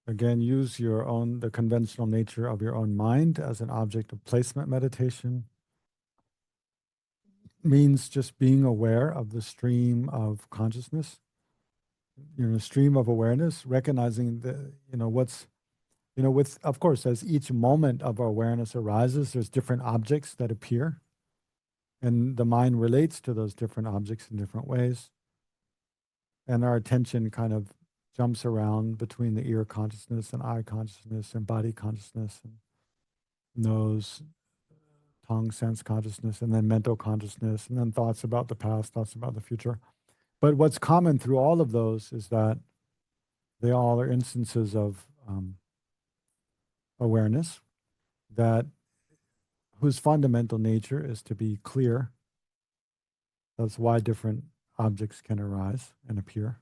Speaker 1: Again, use the conventional nature of your own mind as an object of placement meditation. Means just being aware of the stream of consciousness, stream of awareness, recognizing with, of course, as each moment of our awareness arises, there's different objects that appear, and the mind relates to those different objects in different ways. And our attention kind of jumps around between the ear consciousness and eye consciousness and body consciousness and nose, tongue, sense consciousness, and then mental consciousness, and then thoughts about the past, thoughts about the future. But what's common through all of those is that they all are instances of awareness that whose fundamental nature is to be clear. That's why different objects can arise and appear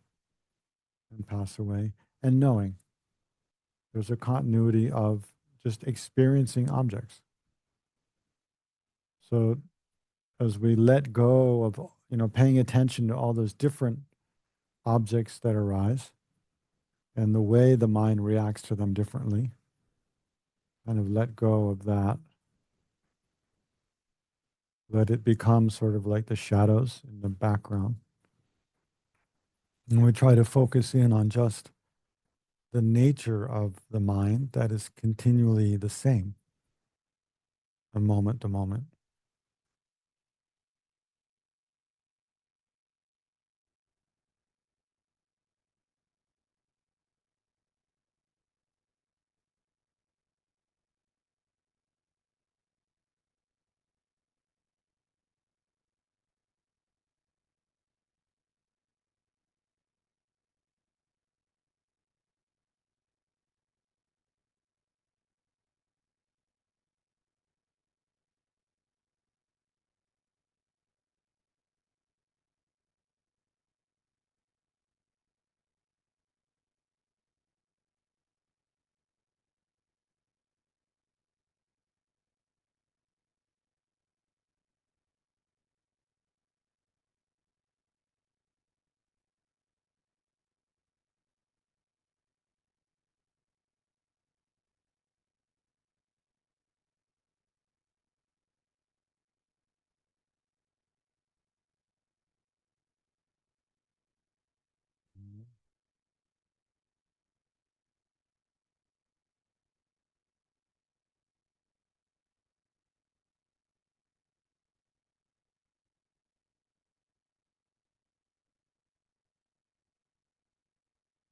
Speaker 1: and pass away. And knowing there's a continuity of just experiencing objects. So as we let go of, paying attention to all those different objects that arise and the way the mind reacts to them differently, kind of let go of that. Let it become sort of like the shadows in the background. And we try to focus in on just the nature of the mind that is continually the same, from moment to moment.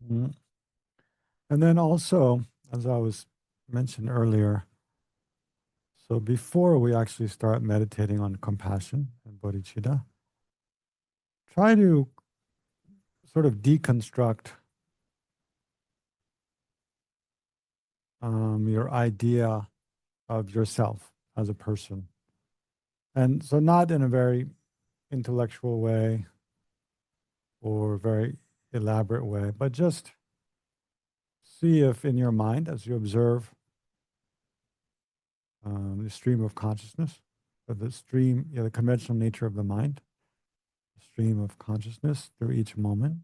Speaker 1: Mhm. And then also, as I was mentioned earlier, so before we actually start meditating on compassion and bodhicitta, try to sort of deconstruct your idea of yourself as a person. And so, not in a very intellectual way or very elaborate way, but just see if in your mind, as you observe the stream of consciousness, or the stream, the conventional nature of the mind, the stream of consciousness through each moment,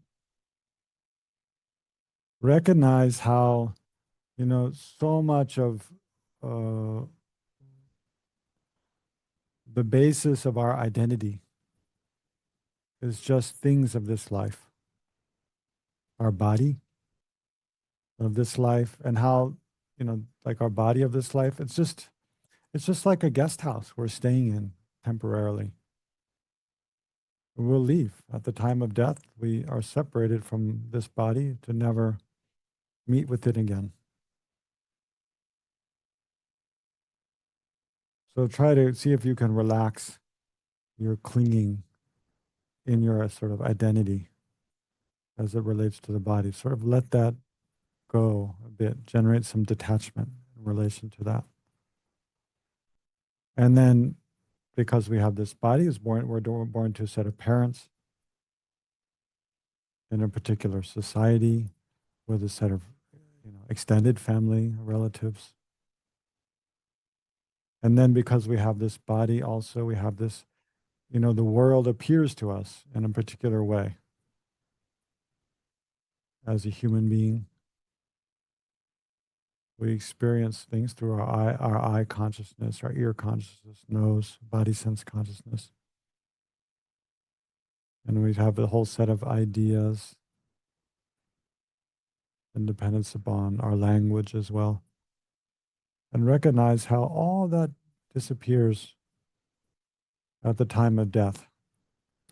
Speaker 1: recognize how, so much of uh, the basis of our identity is just things of this life, our body of this life, and how, like our body of this life, it's just like a guest house we're staying in temporarily. We'll leave at the time of death. We are separated from this body to never meet with it again. So try to see if you can relax your clinging in your sort of identity as it relates to the body. Sort of let that go a bit, generate some detachment in relation to that. And then because we have this body, we're born to a set of parents in a particular society with a set of extended family, relatives. And then because we have this body also, we have this, the world appears to us in a particular way as a human being. We experience things through our eye consciousness, our ear consciousness, nose, body sense consciousness. And we have a whole set of ideas and dependence upon our language as well. And recognize how all that disappears at the time of death.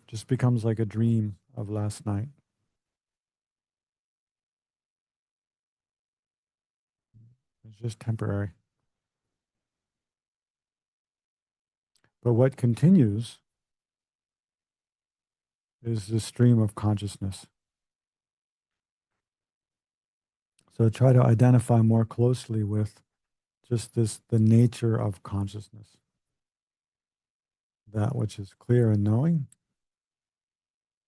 Speaker 1: Just becomes like a dream of last night. It's just temporary. But what continues is the stream of consciousness. So try to identify more closely with just this, the nature of consciousness. That which is clear and knowing.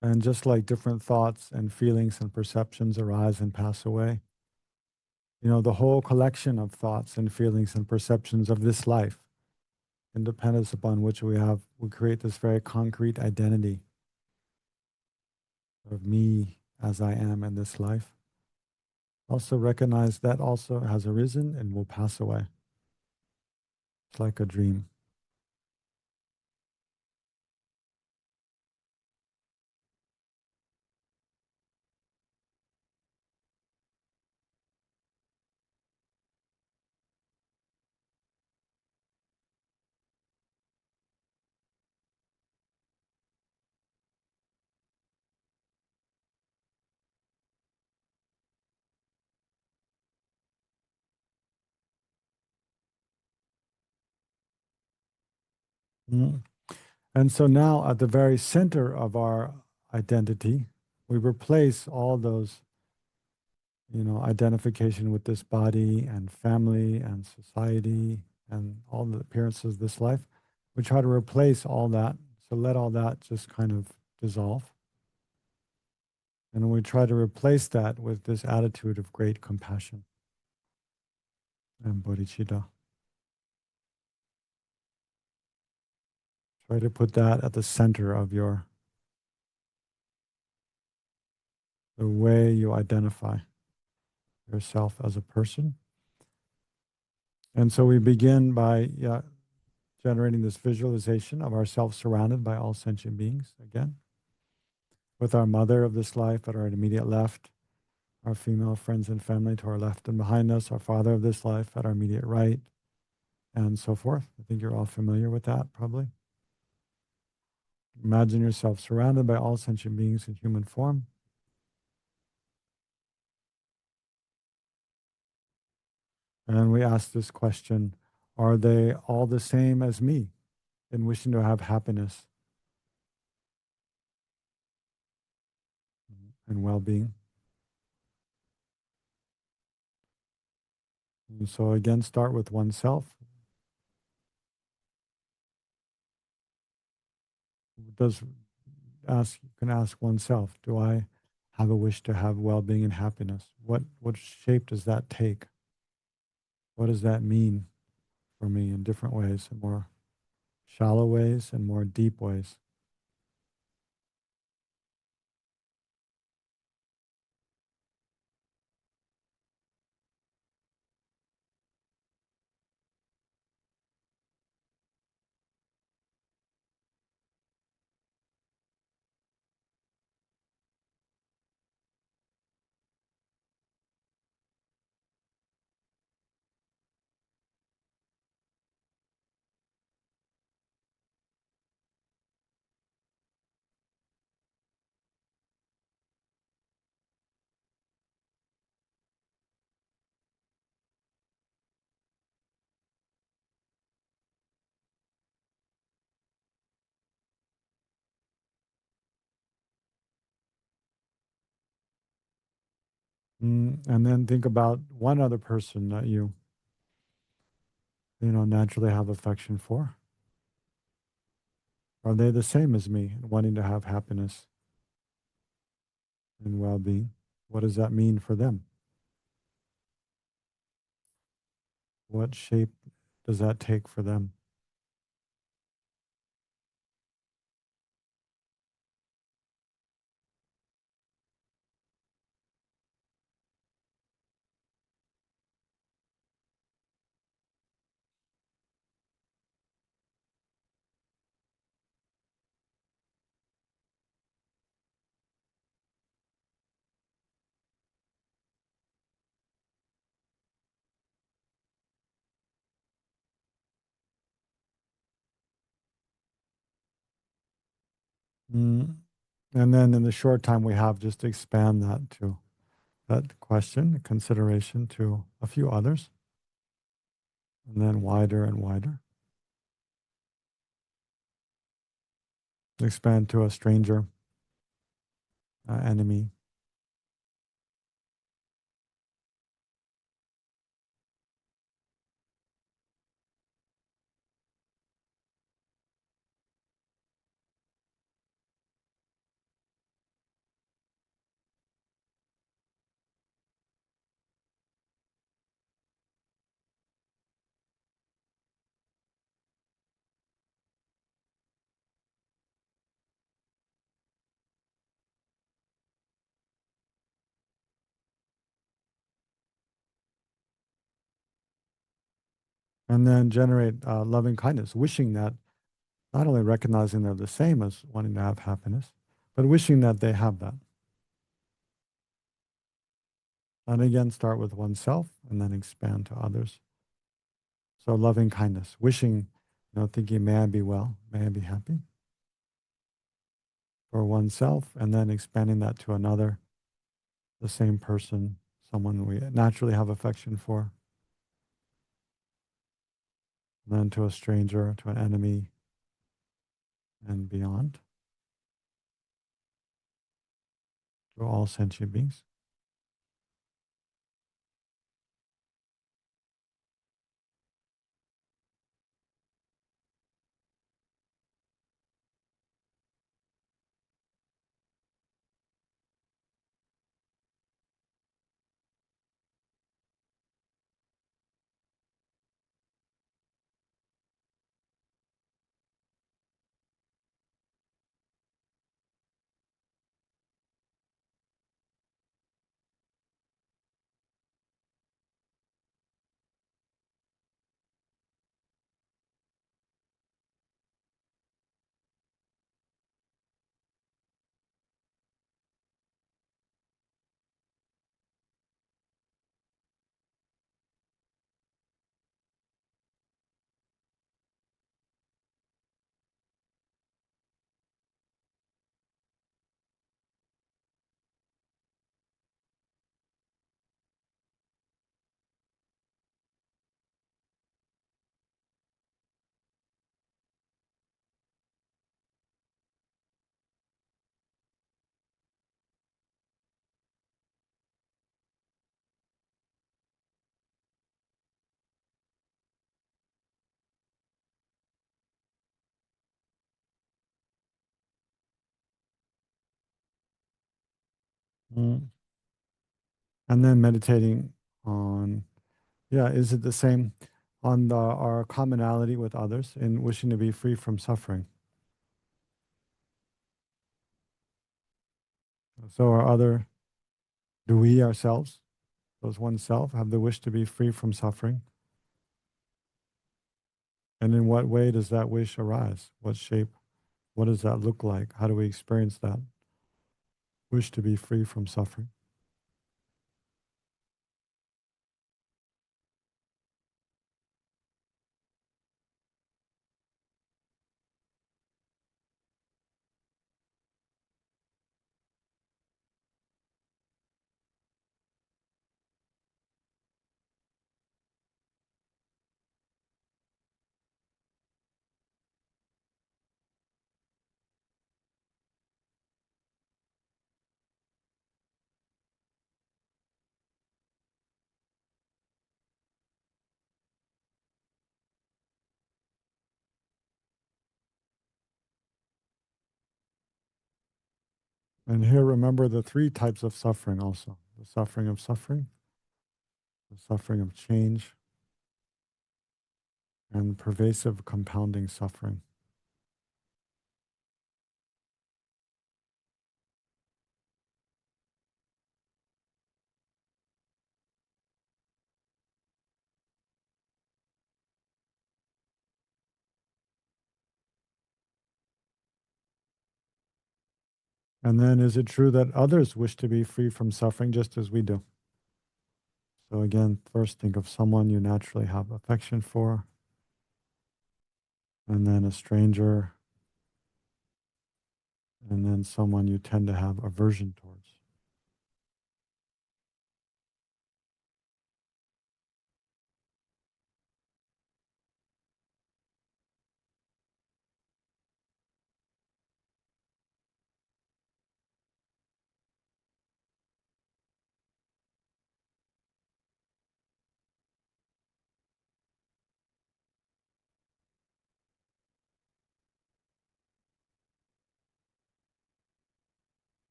Speaker 1: And just like different thoughts and feelings and perceptions arise and pass away, you know, the whole collection of thoughts and feelings and perceptions of this life, independence upon which we create this very concrete identity of me as I am in this life. Also recognize that also has arisen and will pass away. It's like a dream. Mm. And so now at the very center of our identity, we replace all those, you know, identification with this body and family and society and all the appearances of this life. We try to replace all that. So let all that just kind of dissolve. And we try to replace that with this attitude of great compassion and bodhicitta. Try to put that at the center of the way you identify yourself as a person. And so we begin by generating this visualization of ourselves surrounded by all sentient beings, again, with our mother of this life at our immediate left, our female friends and family to our left and behind us, our father of this life at our immediate right, and so forth. I think you're all familiar with that, probably. Imagine yourself surrounded by all sentient beings in human form. And we ask this question, are they all the same as me in wishing to have happiness and well-being? And so again, start with oneself. You can ask oneself, do I have a wish to have well-being and happiness? What shape does that take? What does that mean for me in different ways, in more shallow ways and more deep ways? And then think about one other person that you know, naturally have affection for. Are they the same as me, wanting to have happiness and well-being? What does that mean for them? What shape does that take for them? Mm. And then in the short time we have, just expand that to that question, consideration to a few others, and then wider and wider. Expand to a stranger, enemy. And then generate loving kindness, wishing that, not only recognizing they're the same as wanting to have happiness, but wishing that they have that. And again, start with oneself and then expand to others. So loving kindness, wishing, thinking, may I be well, may I be happy for oneself, and then expanding that to another, the same person, someone we naturally have affection for, and then to a stranger, to an enemy, and beyond, to all sentient beings. Mm. And then meditating on, yeah, is it the same on our commonality with others in wishing to be free from suffering? So do we ourselves, does oneself, have the wish to be free from suffering? And in what way does that wish arise? What shape? What does that look like? How do we experience that wish to be free from suffering? And here, remember the three types of suffering also: the suffering of suffering, the suffering of change, and pervasive compounding suffering. And then, is it true that others wish to be free from suffering just as we do? So, again, first think of someone you naturally have affection for, and then a stranger, and then someone you tend to have aversion towards.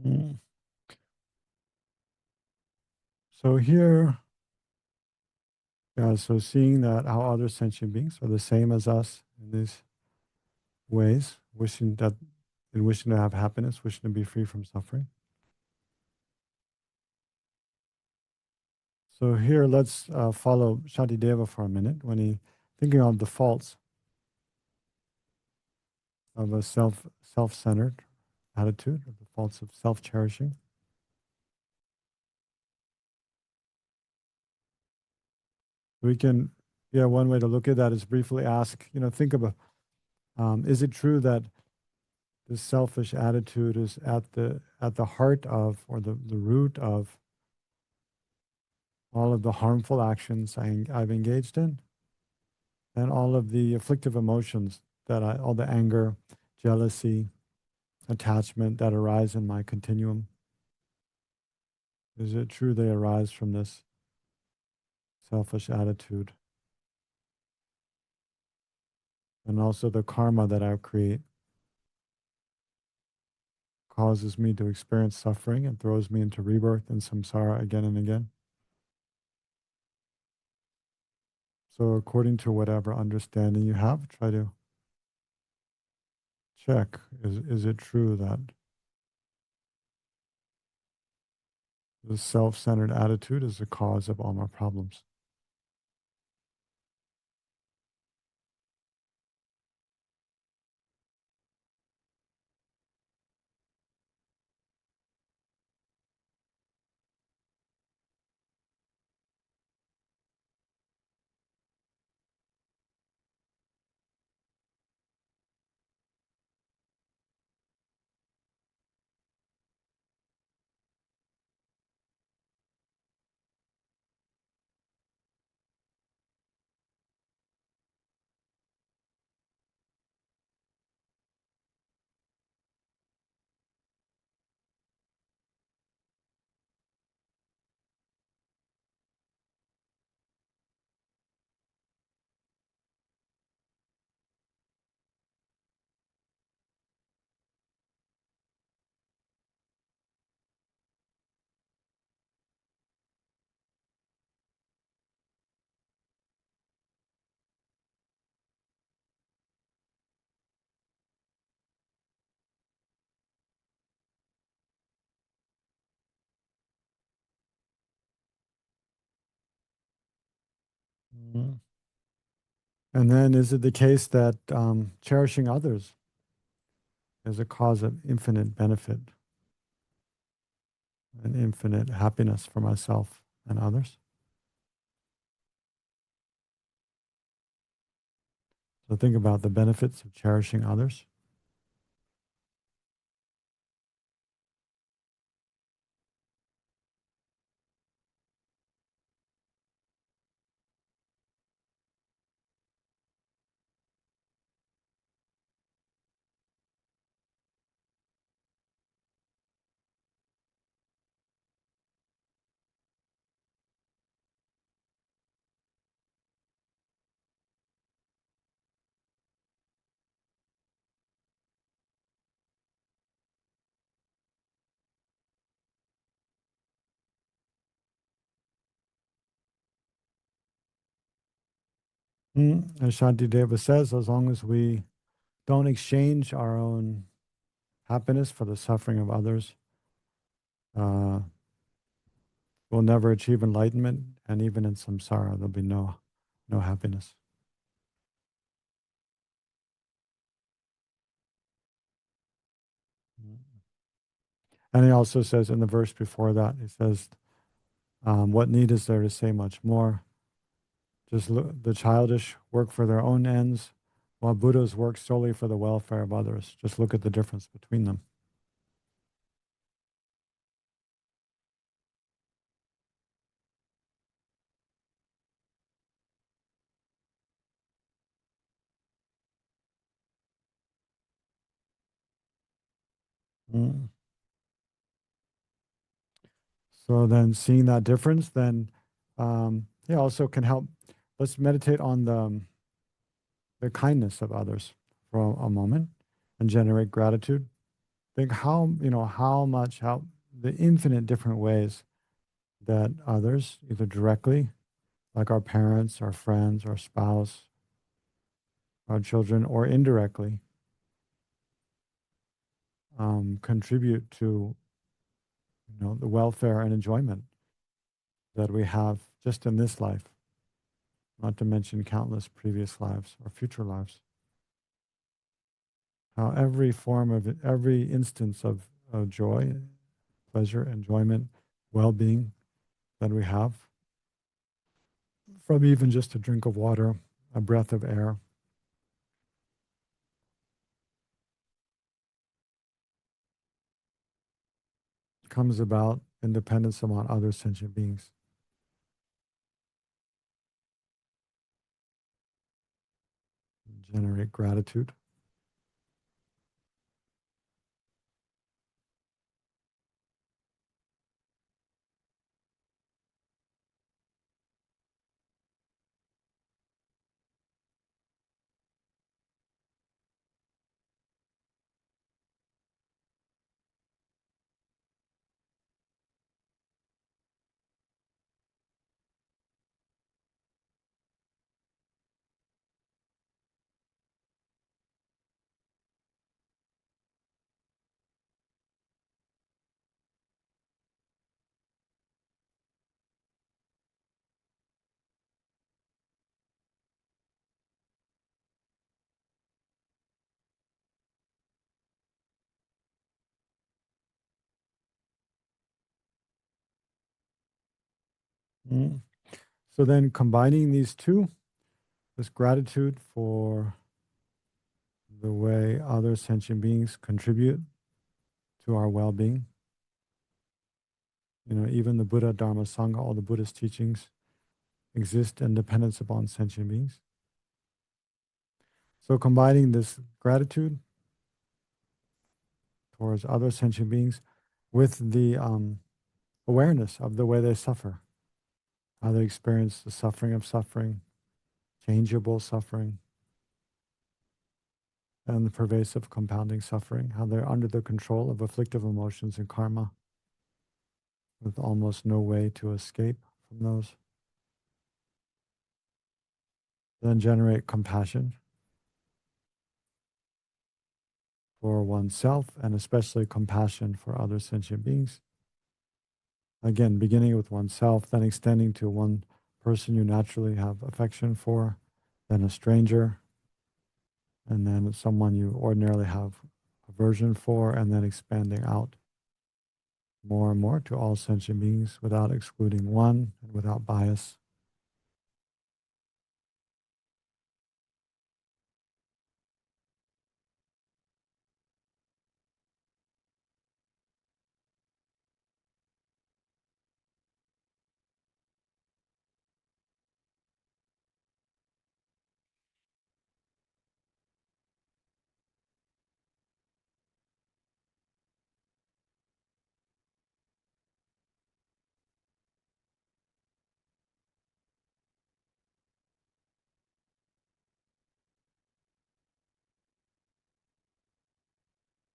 Speaker 1: Mm. So here, yeah, so seeing that how other sentient beings are the same as us in these ways, wishing to have happiness, wishing to be free from suffering. So here, let's follow Shantideva for a minute when he thinking of the faults of a self-centered attitude, of the faults of self-cherishing. We can, yeah, one way to look at that is briefly ask, think about, is it true that this selfish attitude is at the heart of, or the root of all of the harmful actions I've engaged in, and all of the afflictive emotions all the anger, jealousy, attachment that arise in my continuum? Is it true they arise from this selfish attitude? And also the karma that I create causes me to experience suffering and throws me into rebirth and samsara again and again. So according to whatever understanding you have, try to check, is it true that the self-centered attitude is the cause of all my problems? Mhm. And then is it the case that cherishing others is a cause of infinite benefit and infinite happiness for myself and others? So think about the benefits of cherishing others. As Shantideva says, as long as we don't exchange our own happiness for the suffering of others, uh, we'll never achieve enlightenment, and even in samsara, there'll be no happiness. Mm. And he also says in the verse before that, he says, what need is there to say much more? Just look, the childish work for their own ends, while Buddhas work solely for the welfare of others. Just look at the difference between them. Mm. So then seeing that difference, then also can help. Let's meditate on the kindness of others for a moment and generate gratitude. Think how the infinite different ways that others, either directly, like our parents, our friends, our spouse, our children, or indirectly, contribute to the welfare and enjoyment that we have just in this life, not to mention countless previous lives or future lives. How every instance of joy, pleasure, enjoyment, well-being that we have, from even just a drink of water, a breath of air, comes about in dependence upon other sentient beings. Generate gratitude. Mm. So then combining these two, this gratitude for the way other sentient beings contribute to our well-being. Even the Buddha, Dharma, Sangha, all the Buddhist teachings exist in dependence upon sentient beings. So combining this gratitude towards other sentient beings with the awareness of the way they suffer, how they experience the suffering of suffering, changeable suffering, and the pervasive compounding suffering, how they're under the control of afflictive emotions and karma, with almost no way to escape from those. Then generate compassion for oneself and especially compassion for other sentient beings. Again, beginning with oneself, then extending to one person you naturally have affection for, then a stranger, and then someone you ordinarily have aversion for, and then expanding out more and more to all sentient beings without excluding one and without bias.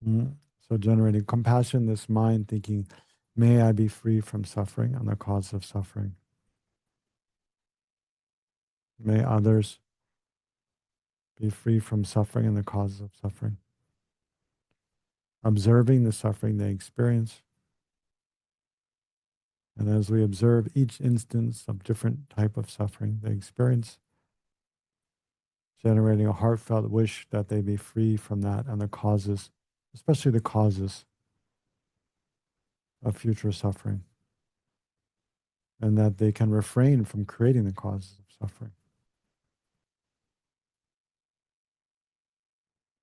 Speaker 1: Mm. So generating compassion, this mind thinking, may I be free from suffering and the cause of suffering. May others be free from suffering and the causes of suffering, observing the suffering they experience. And as we observe each instance of different type of suffering they experience, generating a heartfelt wish that they be free from that and the causes, especially the causes of future suffering, and that they can refrain from creating the causes of suffering.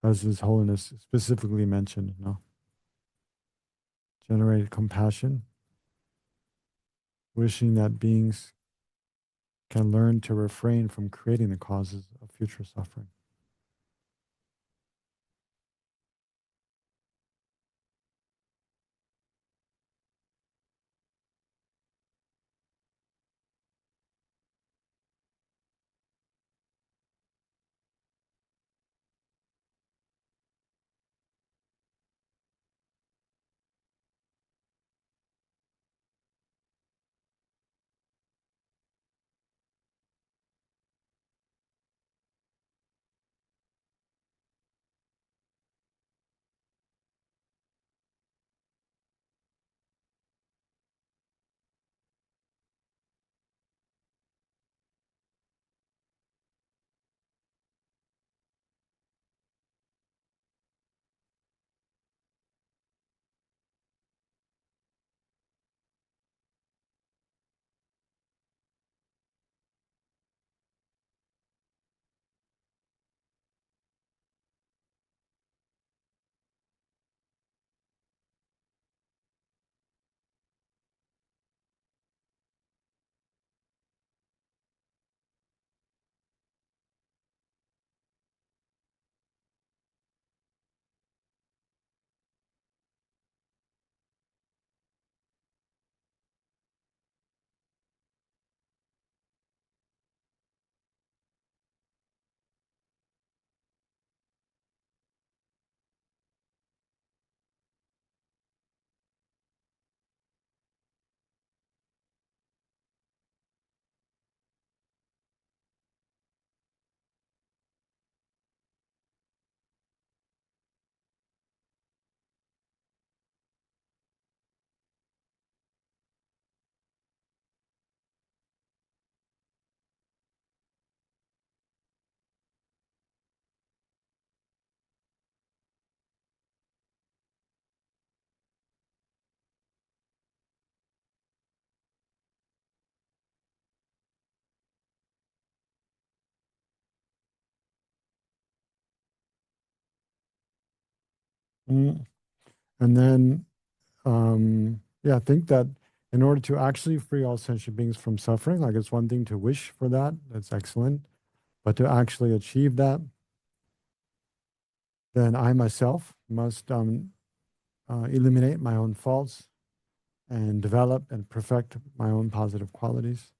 Speaker 1: As His Holiness specifically mentioned, generate compassion, wishing that beings can learn to refrain from creating the causes of future suffering. Mm. And then, yeah, I think that in order to actually free all sentient beings from suffering, like it's one thing to wish for that, that's excellent. But to actually achieve that, then I myself must eliminate my own faults and develop and perfect my own positive qualities.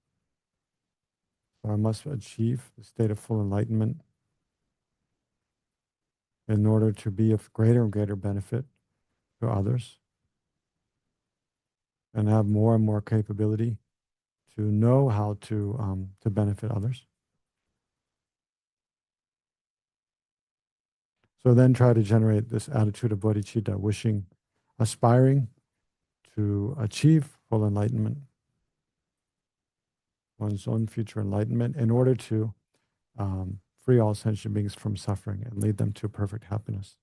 Speaker 1: So I must achieve the state of full enlightenment in order to be of greater and greater benefit to others and have more and more capability to know how to benefit others. So then try to generate this attitude of bodhicitta, wishing, aspiring to achieve full enlightenment, one's own future enlightenment, in order to free all sentient beings from suffering and lead them to perfect happiness.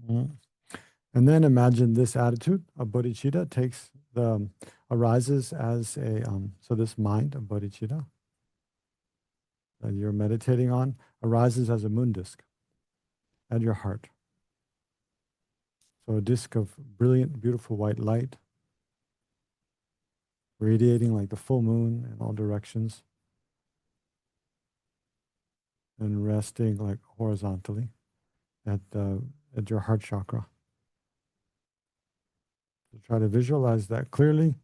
Speaker 1: Mm. And then imagine this attitude of bodhicitta arises as a, so this mind of bodhicitta that you're meditating on arises as a moon disk at your heart. So a disk of brilliant, beautiful white light, radiating like the full moon in all directions, and resting like horizontally at your heart chakra. So try to visualize that clearly.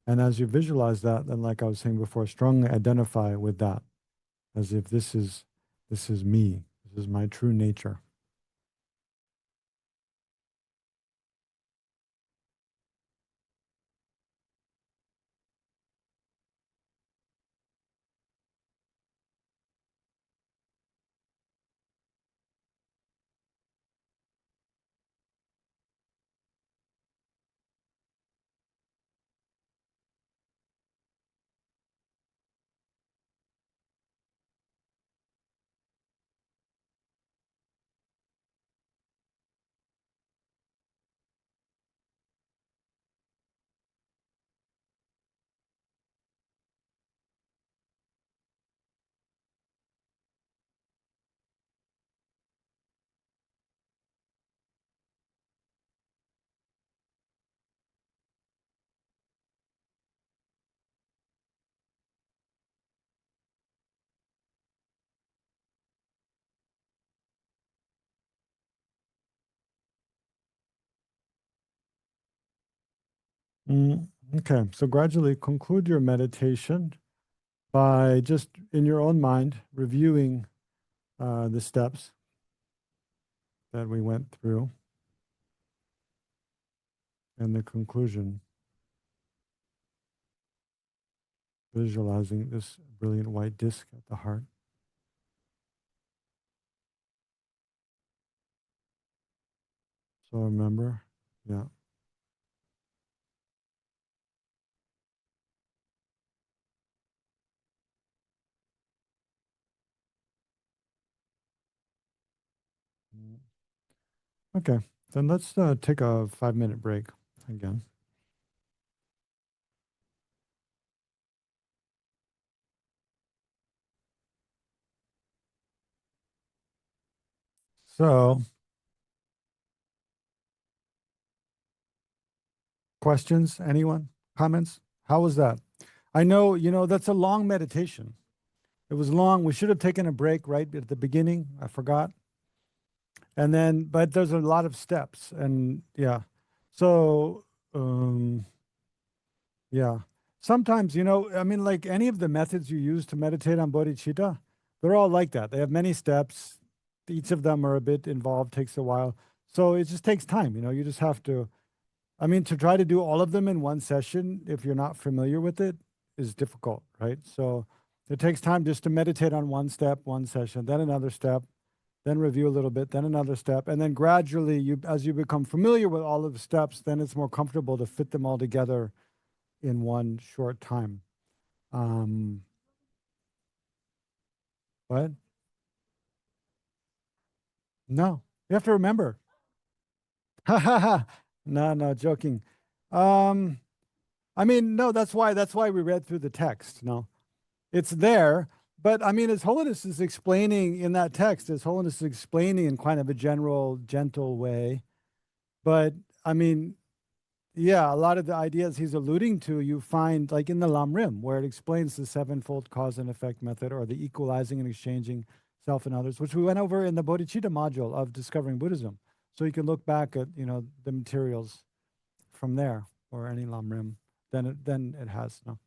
Speaker 1: And as you visualize that, then like I was saying before, strongly identify with that as if this is me. This is my true nature. Mm, okay, so gradually conclude your meditation by just in your own mind reviewing the steps that we went through and the conclusion, visualizing this brilliant white disk at the heart. So remember, yeah. Mm. Okay, then let's take a 5-minute break again. So, questions? Anyone? Comments? How was that? I know, that's a long meditation. It was long. We should have taken a break right at the beginning. I forgot. And then, but there's a lot of steps. And yeah. So, yeah. Sometimes, I mean, like any of the methods you use to meditate on bodhicitta, they're all like that. They have many steps. Each of them are a bit involved, takes a while. So it just takes time. You just have to, I mean, to try to do all of them in one session, if you're not familiar with it, is difficult, right? So it takes time just to meditate on one step, one session, then another step, then review a little bit, then another step. And then gradually, as you become familiar with all of the steps, then it's more comfortable to fit them all together in one short time. What? No, you have to remember. No, joking. Um, I mean, no, that's why we read through the text. No, it's there. But I mean, His Holiness is explaining in that text, His Holiness is explaining in kind of a general, gentle way. But I mean, yeah, a lot of the ideas he's alluding to, you find like in the Lam Rim, where it explains the sevenfold cause and effect method, or the equalizing and exchanging self and others, which we went over in the bodhicitta module of Discovering Buddhism. So you can look back at, the materials from there, or any Lam Rim, then it has, no.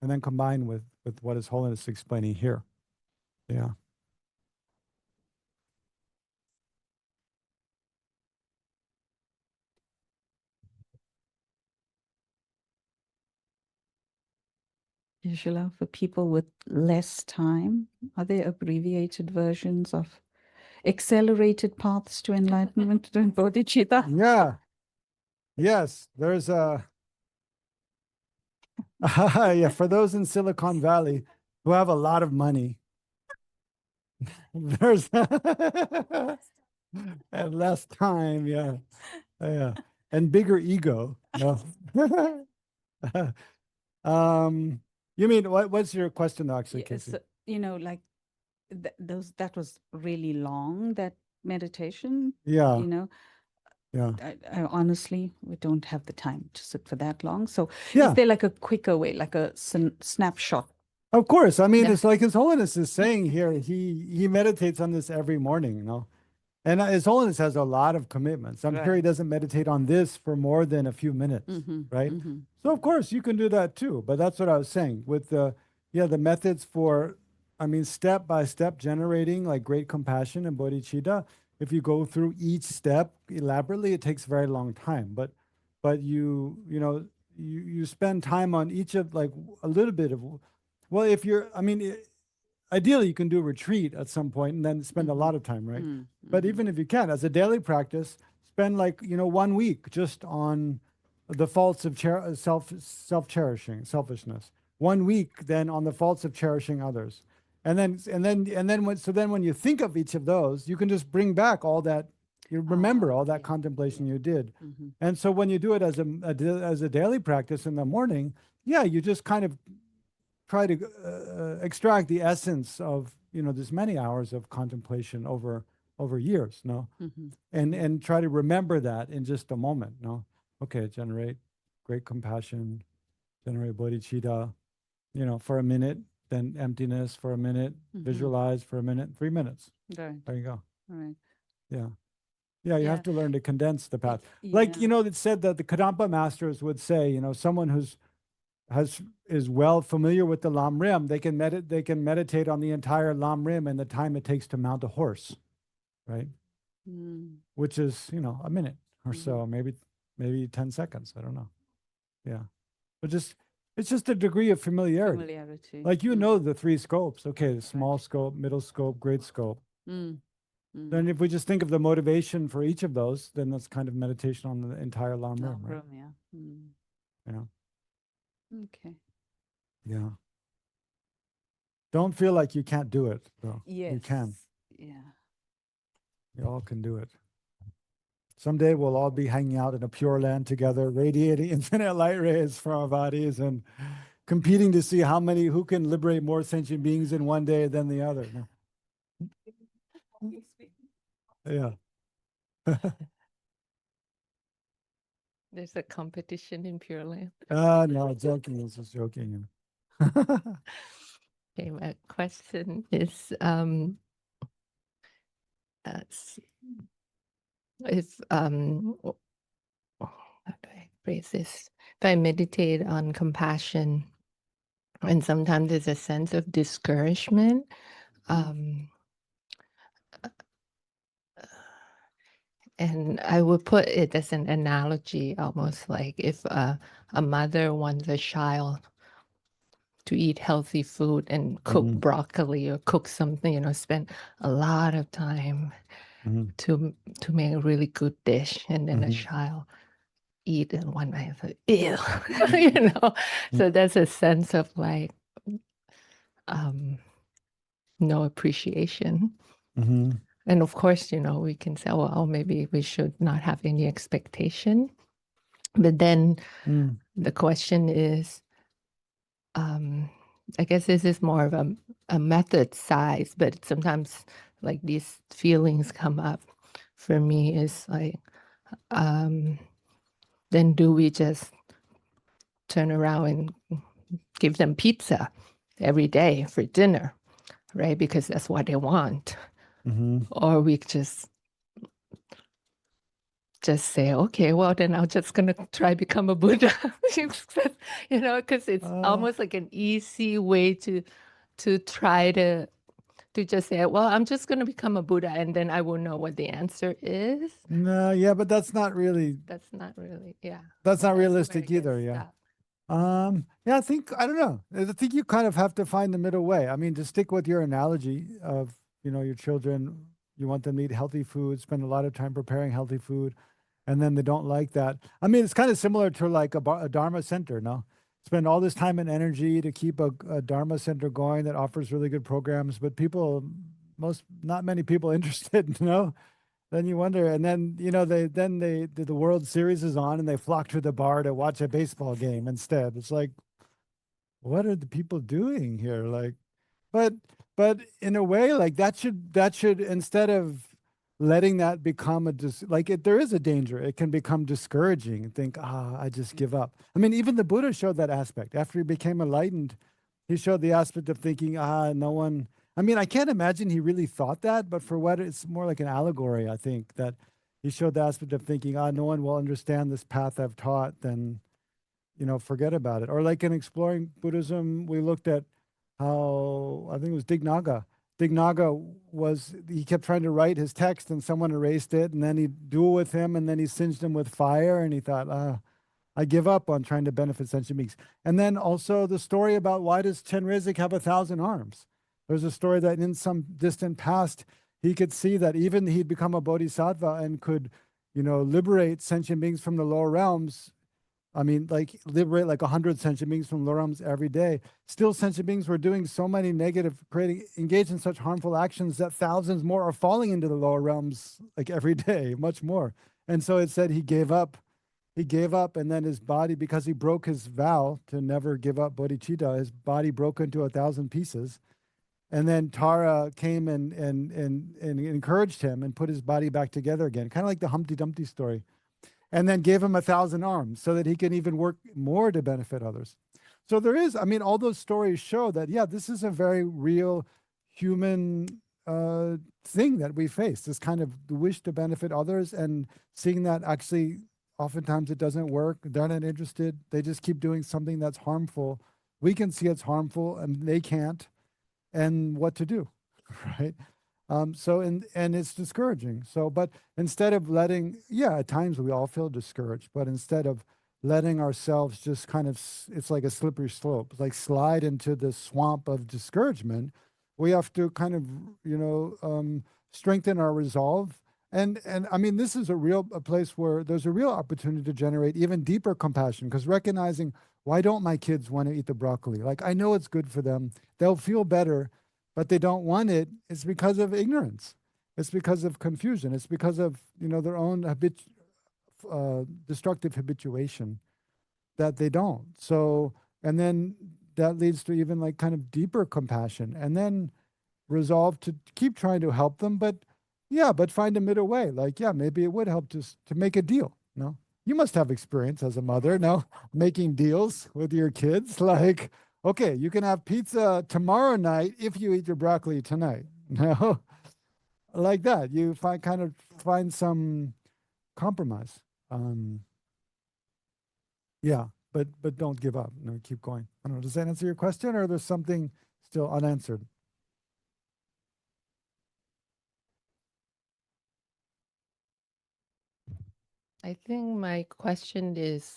Speaker 1: And then combine with what His Holiness is explaining here. Yeah.
Speaker 2: Usually for people with less time, are there abbreviated versions of accelerated paths to enlightenment and bodhicitta?
Speaker 1: Yeah. Yes. There's a, yeah, for those in Silicon Valley who have a lot of money, there's, And less time, yeah. Yeah. And bigger ego. No. You mean what's your question actually,
Speaker 2: Yes,
Speaker 1: Casey?
Speaker 2: like that was really long, that meditation,
Speaker 1: Yeah,
Speaker 2: you know.
Speaker 1: yeah.
Speaker 2: I honestly, we don't have the time to sit for that long. So is
Speaker 1: Yeah.
Speaker 2: there like a quicker way, like a snapshot?
Speaker 1: Of course. I mean,
Speaker 2: Yeah.
Speaker 1: it's like His Holiness is saying here, he meditates on this every morning, you know. And His Holiness has a lot of commitments. I'm sure he
Speaker 2: Right.
Speaker 1: doesn't meditate on this for more than a few minutes,
Speaker 2: Mm-hmm.
Speaker 1: right?
Speaker 2: Mm-hmm.
Speaker 1: So of course you can do that too. But that's what I was saying with the methods for, I mean, step by step generating like great compassion and bodhicitta. If you go through each step elaborately, it takes a very long time. But you spend time on each of like a little bit of, well, if you're, I mean, ideally you can do a retreat at some point and then spend a lot of time, right? But even if you can, as a daily practice, spend like 1 week just on the faults of self-cherishing, selfishness. 1 week then on the faults of cherishing others. And then when you think of each of those, you can just bring back all that, you remember all that
Speaker 2: Yeah,
Speaker 1: contemplation
Speaker 2: yeah.
Speaker 1: you did.
Speaker 2: Mm-hmm.
Speaker 1: And so when you do it as a daily practice in the morning, yeah, you just kind of try to extract the essence of this many hours of contemplation over years, no,
Speaker 2: Mm-hmm.
Speaker 1: and try to remember that in just a moment, no. Okay, generate great compassion, generate bodhicitta, for a minute, then emptiness for a minute, visualize for a minute, 3 minutes.
Speaker 2: Right.
Speaker 1: There you go.
Speaker 2: Right.
Speaker 1: Yeah. Yeah, you
Speaker 2: Yeah.
Speaker 1: have to learn to condense the path. Like,
Speaker 2: Yeah.
Speaker 1: it said that the Kadampa masters would say, someone is well familiar with the Lam Rim, they can meditate on the entire Lam Rim and the time it takes to mount a horse, right?
Speaker 2: Mm.
Speaker 1: Which is, a minute or
Speaker 2: Mhm.
Speaker 1: so, maybe 10 seconds. I don't know. Yeah. But it's just a degree of familiarity.
Speaker 2: Familiarity.
Speaker 1: Like the three scopes. Okay, the small
Speaker 2: Right.
Speaker 1: scope, middle scope, great scope.
Speaker 2: Mm. Mm.
Speaker 1: Then if we just think of the motivation for each of those, then that's kind of meditation on the entire Lam Rim, right?
Speaker 2: Room, yeah. Mm.
Speaker 1: Yeah.
Speaker 2: Okay.
Speaker 1: Yeah. Don't feel like you can't do it, though.
Speaker 2: Yes.
Speaker 1: You can.
Speaker 2: Yeah.
Speaker 1: You all can do it. Someday we'll all be hanging out in a pure land together, radiating infinite light rays from our bodies and competing to see who can liberate more sentient beings in one day than the other. Yeah.
Speaker 3: There's a competition in Pure Land.
Speaker 1: No, joking. It's just joking.
Speaker 3: Okay, my question is, if how do I phrase this? If I meditate on compassion, and sometimes there's a sense of discouragement, and I would put it as an analogy, almost like if a mother wants a child to eat healthy food and cook broccoli or cook something, spend a lot of time to make a really good dish, and then a child eat in one night, so, ew, So there's a sense of like no appreciation. And of course, we can say, well, maybe we should not have any expectation. But then the question is, I guess this is more of a method size, but sometimes like these feelings come up for me is like, then do we just turn around and give them pizza every day for dinner, right? Because that's what they want. Or we just say, okay, well, then I'm just going to try become a Buddha, because it's almost like an easy way to try to just say, well, I'm just going to become a Buddha, and then I will know what the answer is.
Speaker 1: No, yeah, but that's not really.
Speaker 3: That's not really, yeah.
Speaker 1: That's not realistic either, yeah. Yeah, I don't know. I think you kind of have to find the middle way. I mean, to stick with your analogy of, your children, you want them to eat healthy food, spend a lot of time preparing healthy food, and then they don't like that. I mean, it's kind of similar to like a Dharma center, no? Spend all this time and energy to keep a Dharma center going that offers really good programs, but not many people interested, then you wonder, and then the World Series is on, and they flock to the bar to watch a baseball game instead. It's like, what are the people doing here? Like, but in a way, like that should instead of letting that become there is a danger. It can become discouraging and think, I just give up. I mean, even the Buddha showed that aspect. After he became enlightened, he showed the aspect of thinking, no one. I mean, I can't imagine he really thought that, but for what it's more like an allegory, I think, that he showed the aspect of thinking, no one will understand this path I've taught, then, forget about it. Or like in exploring Buddhism, we looked at how, I think it was Dignaga. Dignaga he kept trying to write his text and someone erased it, and then he'd duel with him, and then he singed him with fire, and he thought, I give up on trying to benefit sentient beings. And then also the story about why does Chenrezig have 1,000 arms? There's a story that in some distant past, he could see that even he'd become a bodhisattva and could, liberate sentient beings from the lower realms. I mean, like liberate like 100 sentient beings from lower realms every day. Still, sentient beings were doing so many engaged in such harmful actions that thousands more are falling into the lower realms like every day, much more. And so it said he gave up. He gave up, and then his body, because he broke his vow to never give up bodhicitta, his body broke into 1,000 pieces. And then Tara came and encouraged him and put his body back together again, kind of like the Humpty Dumpty story, and then gave him 1,000 arms so that he can even work more to benefit others. So there is, I mean, all those stories show that, this is a very real human thing that we face, this kind of wish to benefit others, and seeing that actually oftentimes it doesn't work. They're not interested. They just keep doing something that's harmful. We can see it's harmful and they can't. And what to do, right? And it's discouraging. So, but instead of letting, at times we all feel discouraged, but instead of letting ourselves just kind of, it's like a slippery slope, it's like slide into the swamp of discouragement, we have to kind of, strengthen our resolve. And I mean, this is a place where there's a real opportunity to generate even deeper compassion, because recognizing, why don't my kids want to eat the broccoli? Like, I know it's good for them. They'll feel better, but they don't want it. It's because of ignorance. It's because of confusion. It's because of, their own destructive habituation that they don't. So, and then that leads to even like kind of deeper compassion, and then resolve to keep trying to help them, but find a middle way. Like, maybe it would help to make a deal. No, you must have experience as a mother, no, making deals with your kids. Like, okay, you can have pizza tomorrow night if you eat your broccoli tonight. No, like that. You find some compromise. But don't give up. No, keep going. I don't know. Does that answer your question, or there's something still unanswered?
Speaker 3: I think my question is,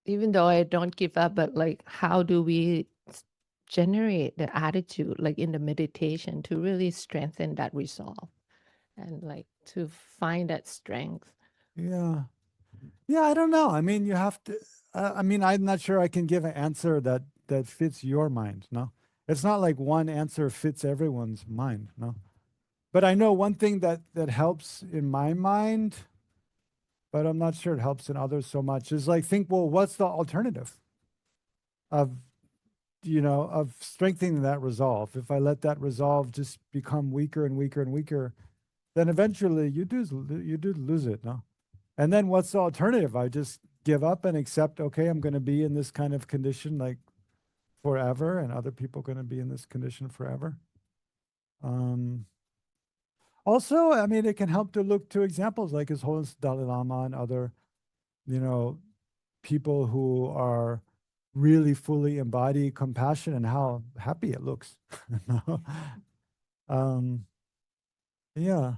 Speaker 3: even though I don't give up, but like, how do we generate the attitude, like in the meditation, to really strengthen that resolve and like to find that strength?
Speaker 1: Yeah, I don't know. I mean, you have to. I mean, I'm not sure I can give an answer that fits your mind. No, it's not like one answer fits everyone's mind. No, but I know one thing that helps in my mind, but I'm not sure it helps in others so much, is like think, well, what's the alternative of of strengthening that resolve? If I let that resolve just become weaker and weaker and weaker, then eventually you do lose it. No, and then what's the alternative? I just give up and accept, okay, I'm going to be in this kind of condition like forever, and other people are going to be in this condition forever. Also, I mean, it can help to look to examples like His Holiness Dalai Lama and other, people who are really fully embody compassion, and how happy it looks. um, yeah,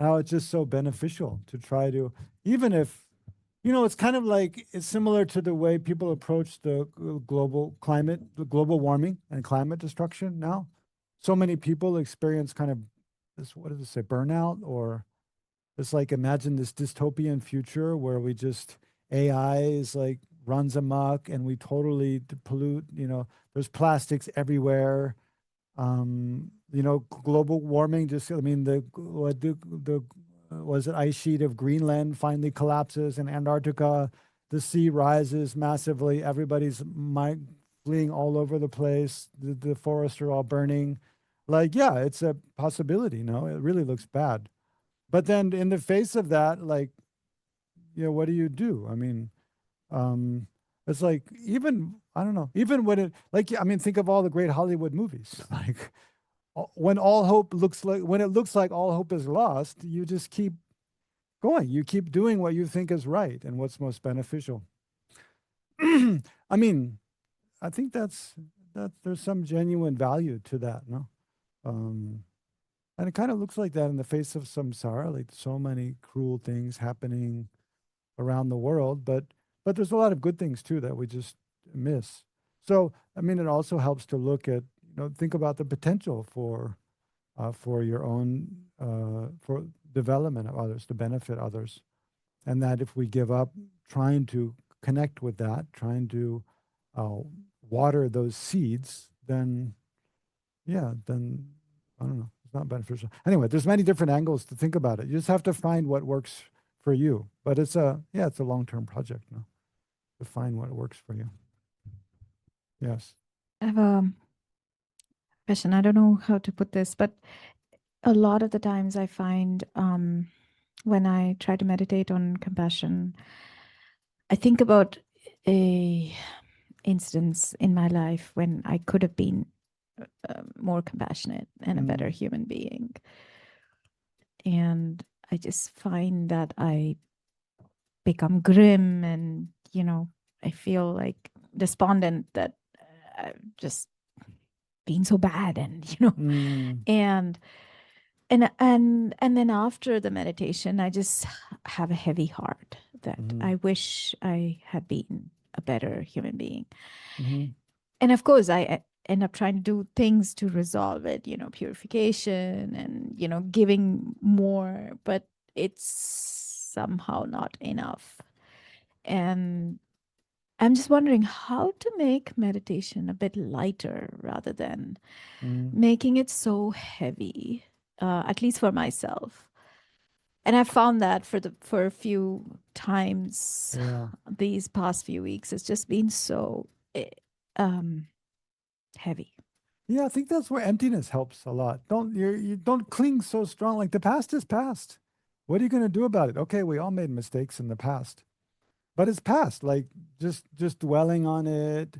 Speaker 1: how it's just so beneficial to try to, even if, it's kind of like, it's similar to the way people approach the global warming and climate destruction now. So many people experience kind of this, what does it say, burnout, or it's like, imagine this dystopian future where we just, AI is like runs amok and we totally pollute, there's plastics everywhere. global warming, just, I mean, was it ice sheet of Greenland finally collapses, in Antarctica, the sea rises massively, everybody's fleeing all over the place, the forests are all burning. Like, yeah, it's a possibility, no? It really looks bad. But then in the face of that, like, what do you do? I mean, it's like, even, I don't know, even when it, like, I mean, think of all the great Hollywood movies. Like, when it looks like all hope is lost, you just keep going. You keep doing what you think is right and what's most beneficial. I mean, I think that there's some genuine value to that, no? And it kind of looks like that in the face of samsara, like so many cruel things happening around the world, but there's a lot of good things too that we just miss. So, I mean, it also helps to look at, think about the potential for your own, for development of others, to benefit others. And that if we give up trying to connect with that, trying to water those seeds, then, yeah, then, I don't know, it's not beneficial. Anyway, there's many different angles to think about it. You just have to find what works for you. But it's a long-term project, no? To find what works for you. Yes.
Speaker 4: I have a question. I don't know how to put this, but a lot of the times I find when I try to meditate on compassion, I think about a instance in my life when I could have been more compassionate and a better human being. And I just find that I become grim and, I feel like despondent that I've just been so bad and, and then after the meditation, I just have a heavy heart that I wish I had been a better human being. And of course, I end up trying to do things to resolve it, purification and, giving more, but it's somehow not enough. And I'm just wondering how to make meditation a bit lighter rather than making it so heavy, at least for myself. And I found that for a few times these past few weeks, it's just been so heavy.
Speaker 1: Yeah, I think that's where emptiness helps a lot. You don't cling so strong. Like, the past is past. What are you going to do about it? Okay, we all made mistakes in the past, but it's past. Like, just dwelling on it.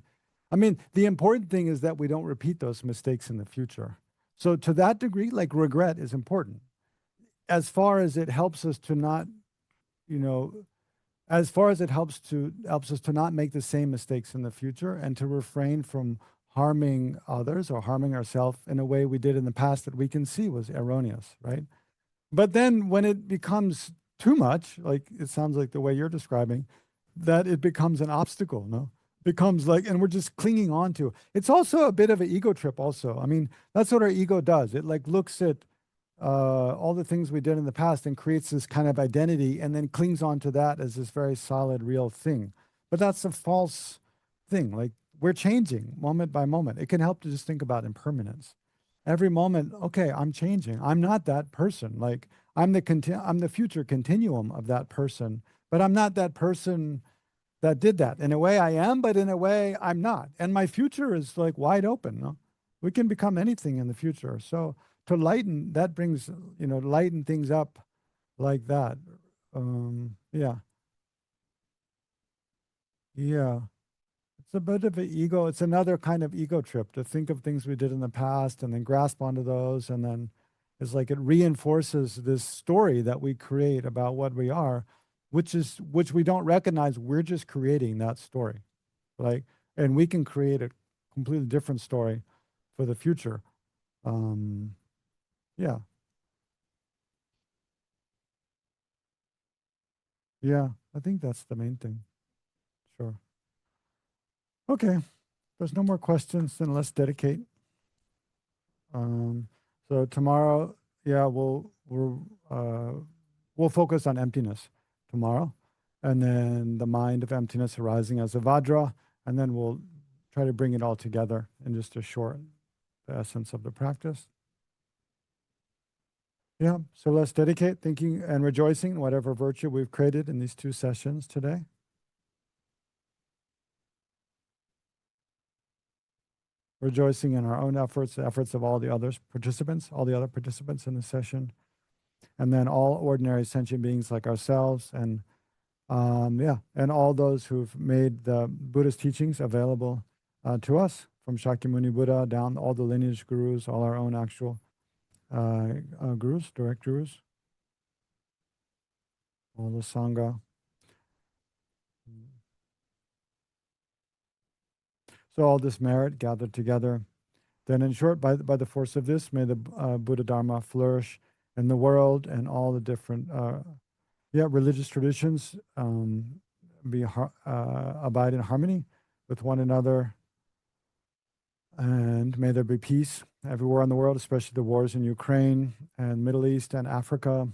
Speaker 1: I mean, the important thing is that we don't repeat those mistakes in the future. So to that degree, like, regret is important. As far as it helps us to not, as far as it helps us to not make the same mistakes in the future and to refrain from harming others or harming ourselves in a way we did in the past that we can see was erroneous, right? But then when it becomes too much, like it sounds like the way you're describing, that it becomes an obstacle, no? Becomes like, and we're just clinging on to. It's also a bit of an ego trip also. I mean, that's what our ego does. It like looks at all the things we did in the past and creates this kind of identity and then clings on to that as this very solid, real thing. But that's a false thing. Like, we're changing moment by moment. It can help to just think about impermanence. Every moment, okay, I'm changing. I'm not that person. Like, I'm the future continuum of that person, but I'm not that person that did that. In a way I am, but in a way I'm not. And my future is like wide open. No? We can become anything in the future. So to lighten, that brings, lighten things up like that. Yeah. It's a bit of an ego. It's another kind of ego trip to think of things we did in the past and then grasp onto those. And then it's like it reinforces this story that we create about what we are, which we don't recognize. We're just creating that story. Like, and we can create a completely different story for the future. Yeah. Yeah, I think that's the main thing. Sure. Okay. There's no more questions, then let's dedicate. So tomorrow, yeah, we'll focus on emptiness tomorrow, and then the mind of emptiness arising as a vajra, and then we'll try to bring it all together in just a short, the essence of the practice. Yeah, so let's dedicate thinking and rejoicing in whatever virtue we've created in these 2 sessions today. Rejoicing in our own efforts, the efforts of all the other participants in the session, and then all ordinary sentient beings like ourselves, and and all those who've made the Buddhist teachings available to us, from Shakyamuni Buddha down all the lineage gurus, all our own actual gurus, direct gurus, all the Sangha. So all this merit gathered together. Then in short, by the force of this, may the Buddha Dharma flourish in the world, and all the different religious traditions abide in harmony with one another. And may there be peace everywhere in the world, especially the wars in Ukraine and Middle East and Africa.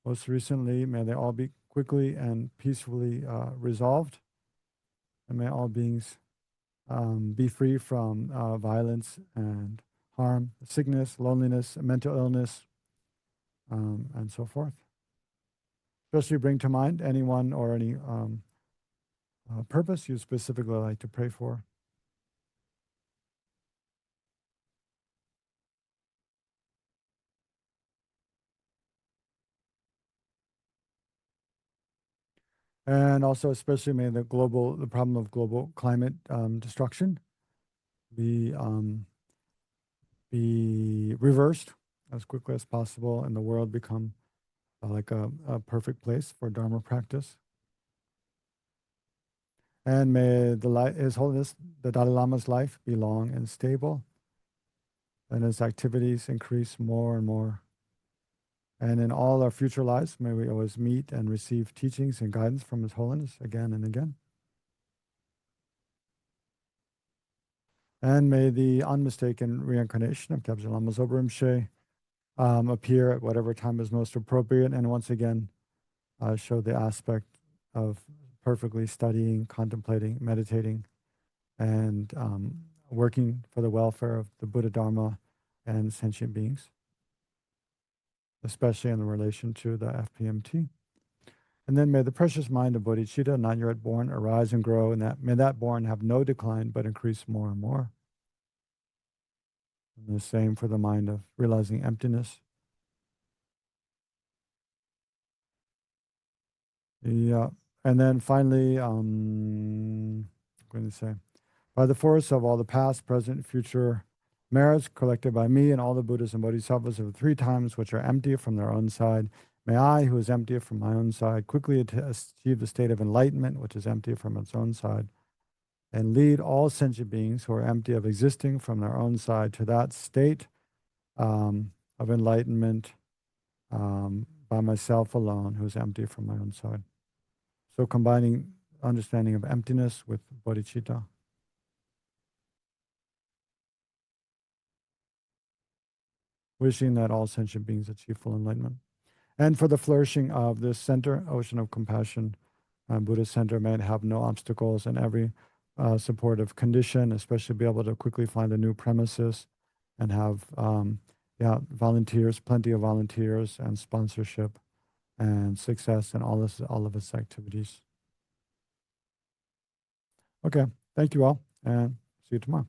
Speaker 1: Most recently, may they all be quickly and peacefully resolved. And may all beings be free from violence and harm, sickness, loneliness, mental illness, and so forth. Especially bring to mind anyone or any purpose you specifically like to pray for. And also, especially may the problem of global climate destruction be reversed as quickly as possible, and the world become like a perfect place for Dharma practice. And may His Holiness, the Dalai Lama's life be long and stable, and his activities increase more and more. And in all our future lives, may we always meet and receive teachings and guidance from His Holiness again and again. And may the unmistaken reincarnation of Kyabje Lama Zobo Rinpoche appear at whatever time is most appropriate, and once again show the aspect of perfectly studying, contemplating, meditating, and working for the welfare of the Buddha Dharma and sentient beings, especially in relation to the FPMT. And then may the precious mind of bodhicitta, not yet born, arise and grow, and may that born have no decline, but increase more and more. And the same for the mind of realizing emptiness. Yeah. And then finally, I'm going to say, by the force of all the past, present, future merits collected by me and all the Buddhas and Bodhisattvas of the 3 times, which are empty from their own side, may I, who is empty from my own side, quickly achieve the state of enlightenment, which is empty from its own side, and lead all sentient beings who are empty of existing from their own side to that state of enlightenment by myself alone, who is empty from my own side. So combining understanding of emptiness with bodhicitta. Wishing that all sentient beings achieve full enlightenment. And for the flourishing of this center, Ocean of Compassion, Buddhist Center, may it have no obstacles in every supportive condition, especially be able to quickly find a new premises and have volunteers, plenty of volunteers and sponsorship and success in all of its activities. Okay, thank you all, and see you tomorrow.